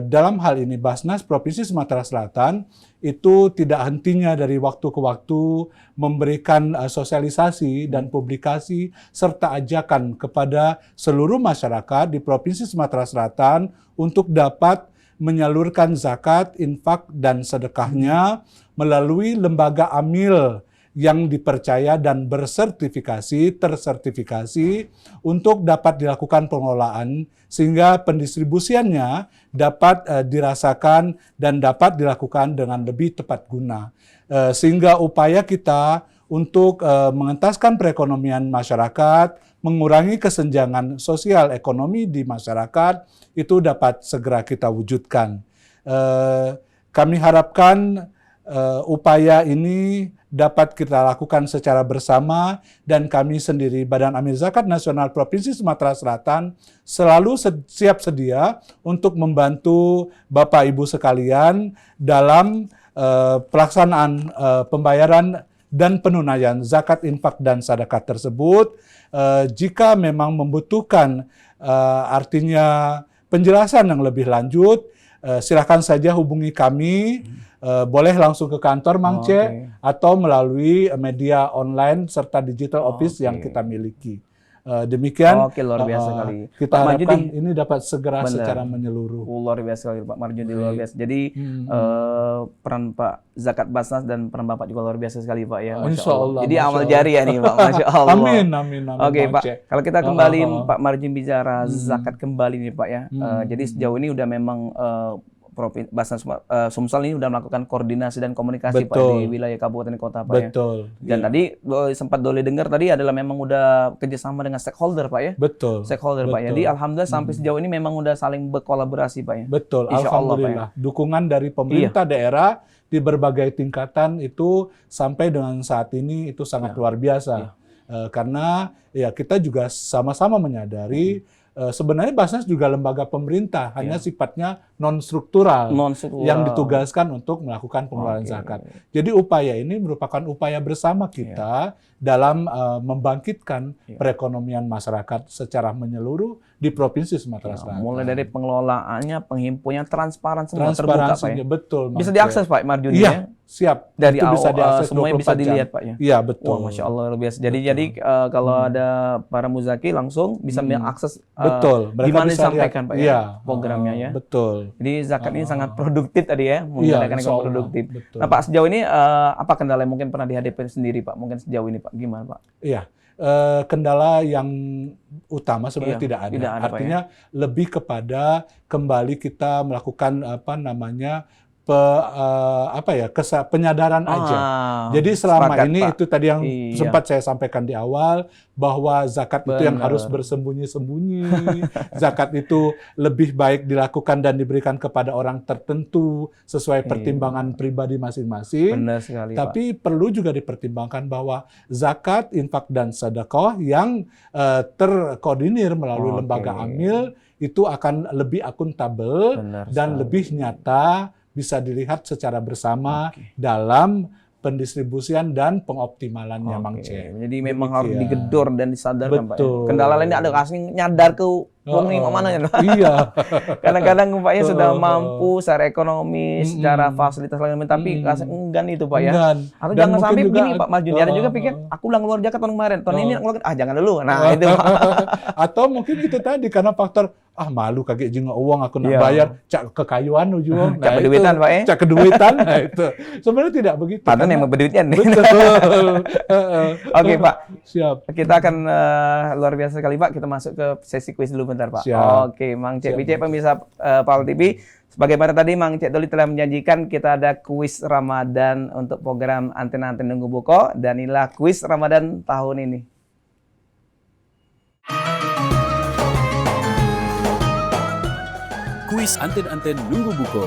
dalam hal ini Basnas Provinsi Sumatera Selatan itu tidak hentinya dari waktu ke waktu memberikan sosialisasi dan publikasi serta ajakan kepada seluruh masyarakat di Provinsi Sumatera Selatan untuk dapat menyalurkan zakat, infak, dan sedekahnya melalui lembaga amil yang dipercaya dan tersertifikasi untuk dapat dilakukan pengelolaan sehingga pendistribusiannya dapat dirasakan dan dapat dilakukan dengan lebih tepat guna. Sehingga upaya kita untuk mengentaskan perekonomian masyarakat, mengurangi kesenjangan sosial ekonomi di masyarakat itu dapat segera kita wujudkan. Kami harapkan upaya ini dapat kita lakukan secara bersama dan kami sendiri Badan Amil Zakat Nasional Provinsi Sumatera Selatan selalu siap sedia untuk membantu Bapak Ibu sekalian dalam pelaksanaan pembayaran dan penunaian zakat, infak, dan sedekah tersebut. Jika memang membutuhkan artinya penjelasan yang lebih lanjut, silakan saja hubungi kami. Boleh langsung ke kantor Mang Cek atau melalui media online serta digital office yang kita miliki. Demikian luar biasa sekali. Kita Pak harapkan Marjundi, ini dapat segera secara menyeluruh. Luar biasa sekali Pak Marjundi, luar biasa. Jadi peran Pak Zakat Basnas dan peran Bapak juga luar biasa sekali Pak ya. Masya Allah. Jadi amal jariah nih Pak, Masya Allah. Amin. Oke Pak, kalau kita kembali Pak Marjundi bicara zakat kembali nih Pak ya. Jadi sejauh ini udah memang Basnas Sumsel ini sudah melakukan koordinasi dan komunikasi Pak di wilayah kabupaten kota Pak ya. Betul. Dan tadi sempat Doli dengar tadi adalah memang udah kerjasama dengan stakeholder Pak ya. Betul. Stakeholder Pak. Jadi alhamdulillah sampai sejauh ini memang udah saling berkolaborasi Pak ya. Betul. Insya Allah, Alhamdulillah. Pak ya. Dukungan dari pemerintah daerah di berbagai tingkatan itu sampai dengan saat ini itu sangat luar biasa. Karena ya kita juga sama-sama menyadari sebenarnya Basnas juga lembaga pemerintah, hanya sifatnya non-struktural yang ditugaskan untuk melakukan pengelolaan zakat. Jadi upaya ini merupakan upaya bersama kita dalam membangkitkan perekonomian masyarakat secara menyeluruh di Provinsi Sumatera Selatan. Mulai dari pengelolaannya, penghimpunnya, transparan semua terbuka Pak ya. Betul. Bisa diakses Pak Marjuni ya? ya? Siap. Dari itu bisa diakses semuanya bisa dilihat Pak ya. Iya betul. Wah, Masya Allah luar biasa. Jadi kalau ada para muzaki langsung bisa mengakses betul. Di mana disampaikan Pak ya programnya ya. Betul. Jadi zakat ini sangat produktif tadi ya, menggunakan ekonomi produktif. Betul. Nah Pak sejauh ini apa kendala yang mungkin pernah dihadapi sendiri Pak? Mungkin sejauh ini Pak gimana Pak? Iya. Kendala yang utama sebenarnya tidak ada. Artinya lebih kepada kembali kita melakukan penyadaran aja. Jadi selama ini Pak. Itu tadi yang sempat saya sampaikan di awal bahwa zakat itu yang harus bersembunyi-sembunyi. Zakat itu lebih baik dilakukan dan diberikan kepada orang tertentu sesuai pertimbangan pribadi masing-masing. Benar sekali, Tapi perlu juga dipertimbangkan bahwa zakat, infak dan sedekah yang terkoordinir melalui lembaga amil itu akan lebih akuntabel dan lebih nyata bisa dilihat secara bersama dalam pendistribusian dan pengoptimalannya Mang C. Jadi memang harus digedor dan disadarkan Pak. Kendala lainnya ada kasih nyadar ke wong mana ya. Iya. Kadang-kadang Pak ya sudah mampu secara ekonomi, secara fasilitas lain tapi enggan itu Pak ya. Atau dan jangan sampai juga, begini Pak Marjuni, ada juga pikir aku udah ngeluar zakat tahun kemarin, tahun ini ngeluar jangan dulu. Nah, itu Pak. Atau mungkin itu tadi karena faktor malu kaget jeung uang aku nak bayar cak kekayuan ujung. Cak keduitan Pak ya. Cak keduitan. Nah itu. Sebenarnya tidak begitu. Padahal yang berduitnya nih. Betul. Oke Pak. Siap. Kita akan luar biasa sekali Pak. Kita masuk ke sesi kuis dulu bentar Pak. Siap. Oke, Mang Cek Bicek pemirsa PAL TV. Sebagaimana tadi Mang Cek Doli telah menjanjikan kita ada kuis Ramadan untuk program Anten-Anten Nunggu Buko dan inilah kuis Ramadan tahun ini. Kuis Anten-Anten Nunggu Buko.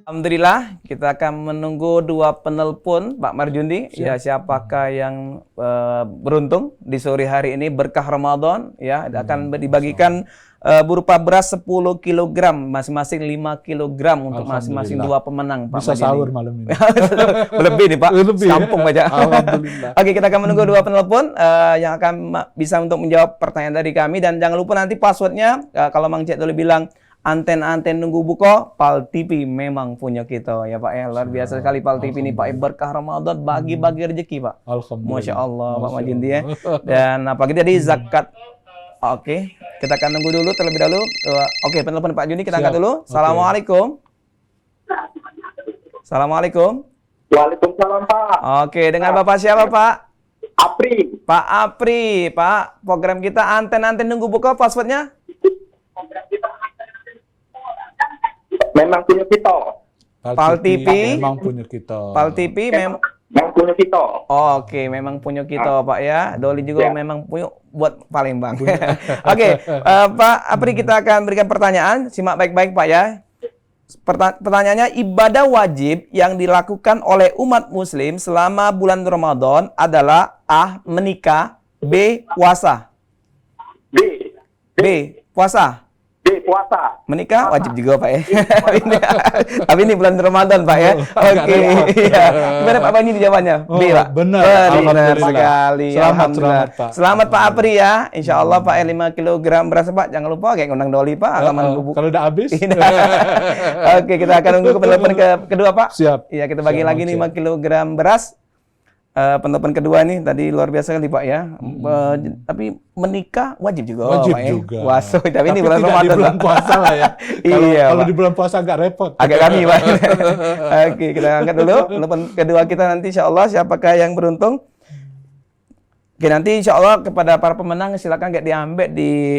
Alhamdulillah, kita akan menunggu dua penelpon Pak Marjundi. Ya, siapakah yang beruntung di sore hari ini berkah Ramadan ya, akan dibagikan berupa beras 10 kg, masing-masing 5 kg untuk masing-masing dua pemenang Pak Bisa Marjundi. sahur malam ini. Lebih nih Pak. Lebih. Kampung aja. Alhamdulillah. Oke, kita akan menunggu dua penelpon yang akan bisa untuk menjawab pertanyaan dari kami dan jangan lupa nanti passwordnya kalau Mang Cek Doli bilang Anten-Anten Nunggu Buko, PAL TV memang punya kita ya Pak ya. Luar biasa sekali PAL TV ini Pak. Berkah Ramadan, bagi-bagi rezeki Pak. Alhamdulillah. Masya Allah Pak Marjundi ya. Dan apalagi tadi zakat. Oke, kita akan nunggu dulu terlebih dahulu. Oke, penelpon Pak Juni kita angkat dulu. Assalamualaikum. Assalamualaikum. Waalaikumsalam Pak. Oke, dengan Bapak siapa Pak? Apri. Pak Apri, Pak. Program kita Anten-Anten Nunggu Buko, passwordnya? Memang punya kita. PAL TV. Memang punya kita. PAL TV memang punya kita. Oke, memang punya kita Pak ya. Doli juga memang punya buat Palembang. Oke, Pak Apri kita akan berikan pertanyaan. Simak baik-baik Pak ya. Pertanyaannya, ibadah wajib yang dilakukan oleh umat muslim selama bulan Ramadan adalah A. Menikah, B. Puasa. B. Puasa. B. Puasa. Menikah wajib juga Pak ya. Tapi ini bulan Ramadan Pak ya. Oke. Iya. Gimana Pak Bani jawabannya? B Pak. Benar. Benar sekali. Selamat Pak. Selamat Pak Apri ya. Insya Allah Pak 5 kg beras Pak. Jangan lupa kayak ngundang Doli Pak. Alaman bubuk. Kalau udah habis. Oke, kita akan nunggu ke penelpon kedua Pak. Siap. Iya, kita bagi lagi 5 kg beras. Penelpon kedua nih tadi luar biasa kali Pak ya. Tapi menikah wajib juga Wajib Pak ya. juga. Puasa, tapi ini bulan tidak Ramadan. di bulan puasa lah ya. Kalau di bulan puasa agak repot. Agak kami Pak. Oke, kita angkat dulu. Penelpon kedua kita nanti insya Allah siapakah yang beruntung. Oke, nanti insya Allah kepada para pemenang silakan kayak diambil di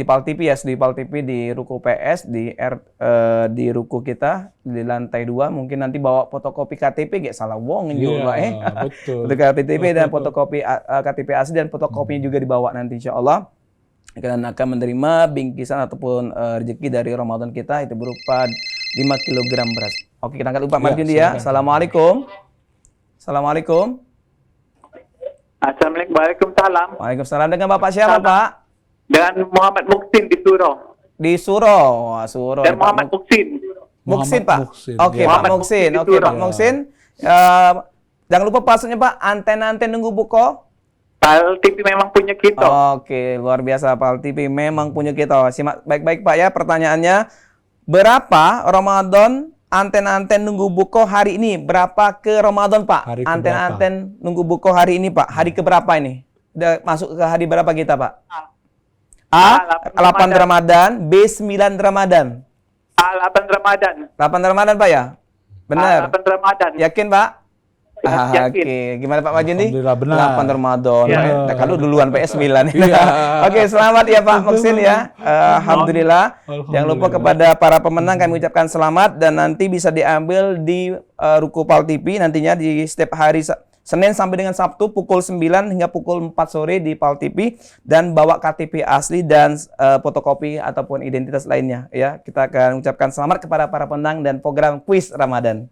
Pal TV ya, di Pal TV di ruko PS di ruko kita di lantai 2. Mungkin nanti bawa fotokopi KTP kayak salah wong juga betul. Fotokopi KTP dan fotokopi KTP asli dan fotokopinya juga dibawa nanti insya Allah. Kalian akan menerima bingkisan ataupun rezeki dari Ramadan kita itu berupa 5 kg beras. Oke, kita angkat Pak Marjundi ya. Assalamualaikum. Assalamualaikum. Assalamualaikum. Waalaikumsalam. Waalaikumsalam. Dengan Bapak siapa, Pak? Dengan Muhammad Muksin di Suro. Di Suro. Wah, Suro. Dan Pak Muhammad Muksin. Muksin, Pak. Muksin, Oke, ya. Pak Muhammad Muksin. Muksin Oke, Suro. Pak Muksin. Jangan lupa passwordnya, Pak. Anten-anten nunggu buko. Pal TV memang punya kita. Oke, luar biasa. Pal TV memang punya kita. Simak baik-baik, Pak ya. Pertanyaannya, berapa Ramadan anten-anten nunggu buko hari ini? Berapa ke Ramadan, Pak? Hari keberapa? Anten-anten nunggu buko hari ini, Pak. Hari keberapa ini? Udah masuk ke hari berapa kita, Pak? A. 8 Ramadan. B. 9 Ramadan. 8 Ramadan. 8 Ramadan, Pak ya? Benar. 8 Ramadan. Yakin, Pak? Yakin. Oke, gimana Pak Majundi? Alhamdulillah benar. 8 Ramadan. Ya. Kalau duluan PS9. Iya. Oke, selamat ya Pak Muksin ya. Alhamdulillah. Jangan lupa kepada para pemenang kami ucapkan selamat dan nanti bisa diambil di Ruko Pal TV nantinya di setiap hari Senin sampai dengan Sabtu pukul 9 hingga pukul 4 sore di Pal TV dan bawa KTP asli dan fotokopi ataupun identitas lainnya ya. Kita akan ucapkan selamat kepada para pemenang dan program kuis Ramadan.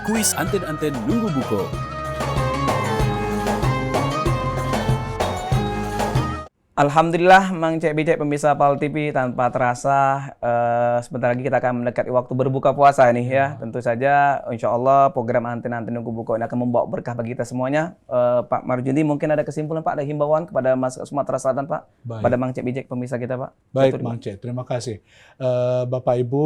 Kuis anten-anten nunggu buko. Alhamdulillah, Mang Cek Bicek pemirsa Pal TV, tanpa terasa sebentar lagi kita akan mendekati waktu berbuka puasa nih ya. Tentu saja insya Allah program anten-anten nunggu buko ini akan membawa berkah bagi kita semuanya. Pak Marjundi mungkin ada kesimpulan Pak, ada himbauan kepada masyarakat Sumatera Selatan Pak, Baik. pada Mang Cek Bicek pemirsa kita Pak. Baik, Betul, Mang Cek. Terima kasih. Bapak Ibu,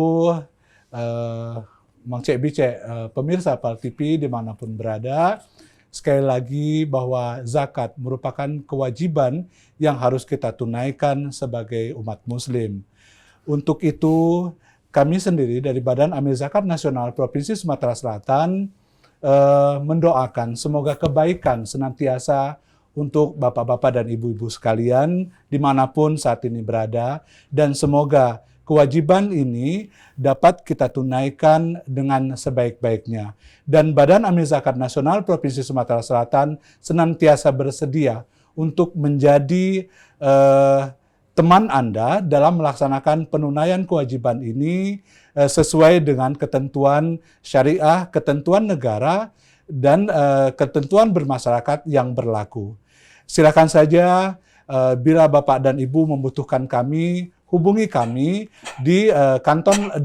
Mang Cek Bicek, pemirsa Pal TV dimanapun berada, sekali lagi bahwa zakat merupakan kewajiban yang harus kita tunaikan sebagai umat muslim. Untuk itu, kami sendiri dari Badan Amil Zakat Nasional Provinsi Sumatera Selatan mendoakan semoga kebaikan senantiasa untuk bapak-bapak dan ibu-ibu sekalian dimanapun saat ini berada, dan semoga kewajiban ini dapat kita tunaikan dengan sebaik-baiknya. Dan Badan Amil Zakat Nasional Provinsi Sumatera Selatan senantiasa bersedia untuk menjadi teman Anda dalam melaksanakan penunaian kewajiban ini sesuai dengan ketentuan syariah, ketentuan negara, dan ketentuan bermasyarakat yang berlaku. Silakan saja bila Bapak dan Ibu membutuhkan kami, hubungi kami di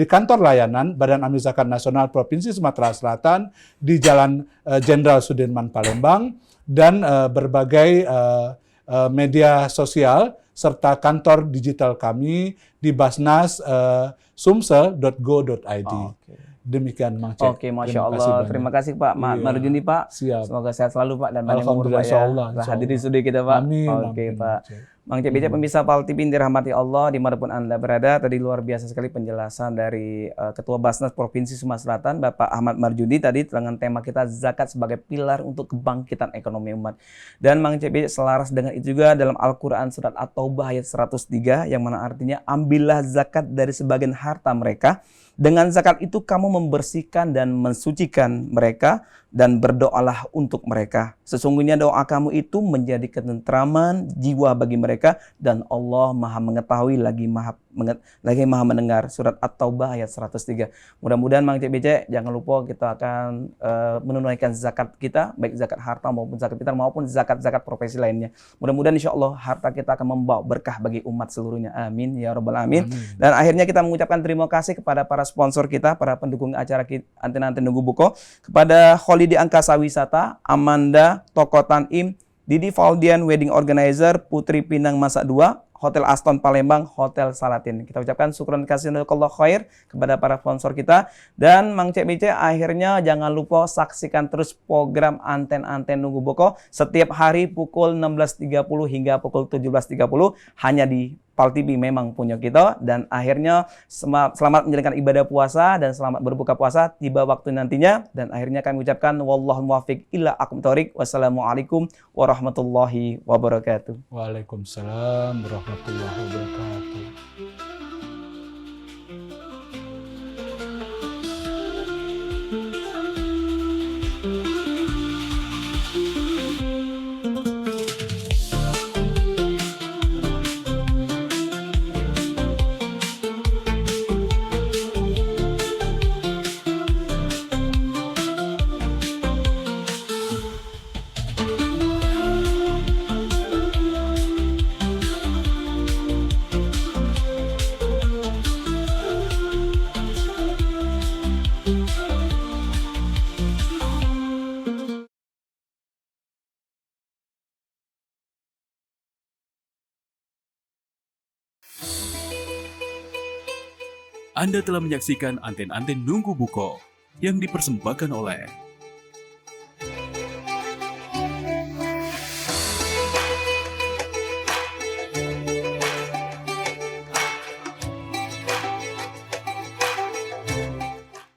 kantor layanan Badan Amil Zakat Nasional Provinsi Sumatera Selatan di Jalan Jenderal Sudirman Palembang dan berbagai media sosial serta kantor digital kami di basnas sumsel.go.id. Demikian Mang Cek. Oke, Masya Allah. Terima kasih Pak Marjundi Pak. Siap. Semoga sehat selalu Pak dan banyak umur Pak Alhamdulillah, ya. insyaallah, Telah hadir di studio kita Pak. Amin. Oke Amin, Pak. Cek. Mang Cek Bicek pemirsa Pal TV dirahmati Allah dimanapun Anda berada. Tadi luar biasa sekali penjelasan dari Ketua Basnas Provinsi Sumatera Selatan Bapak Ahmad Marjundi tadi dengan tema kita zakat sebagai pilar untuk kebangkitan ekonomi umat. Dan Mang Cek Bicek selaras dengan itu juga dalam Al-Quran surat At-Taubah ayat 103 yang mana artinya ambillah zakat dari sebagian harta mereka. Dengan zakat itu kamu membersihkan dan mensucikan mereka dan berdoalah untuk mereka. Sesungguhnya doa kamu itu menjadi ketentraman jiwa bagi mereka dan Allah Maha mengetahui lagi Maha mendengar. Surat At-Taubah ayat 103. Mudah-mudahan Mang Cek Bicek jangan lupa kita akan menunaikan zakat kita, baik zakat harta maupun zakat fitrah maupun zakat-zakat profesi lainnya. Mudah-mudahan insya Allah harta kita akan membawa berkah bagi umat seluruhnya. Amin ya rabbal alamin. Dan akhirnya kita mengucapkan terima kasih kepada para sponsor kita, para pendukung acara Anten-Anten Nunggu Buko, kepada Holiday Angkasa Wisata, Amanda Toko Tanim, Didi Valdian Wedding Organizer, Putri Pinang Masak 2, Hotel Aston Palembang, Hotel Salatin. Kita ucapkan syukran kasih jazakallahu khair kepada para sponsor kita. Dan Mang Cek Bicek akhirnya jangan lupa saksikan terus program Anten-Anten Nunggu Buko setiap hari pukul 16.30 hingga pukul 17.30 hanya di PAL TV memang punya kita, dan akhirnya selamat menjalankan ibadah puasa dan selamat berbuka puasa tiba waktu nantinya, dan akhirnya kami ucapkan wallahul muwaffiq ila aqwamit thoriq. Wassalamualaikum warahmatullahi wabarakatuh. Waalaikumsalam warahmatullahi wabarakatuh. Anda telah menyaksikan Anten-Anten Nunggu Buko yang dipersembahkan oleh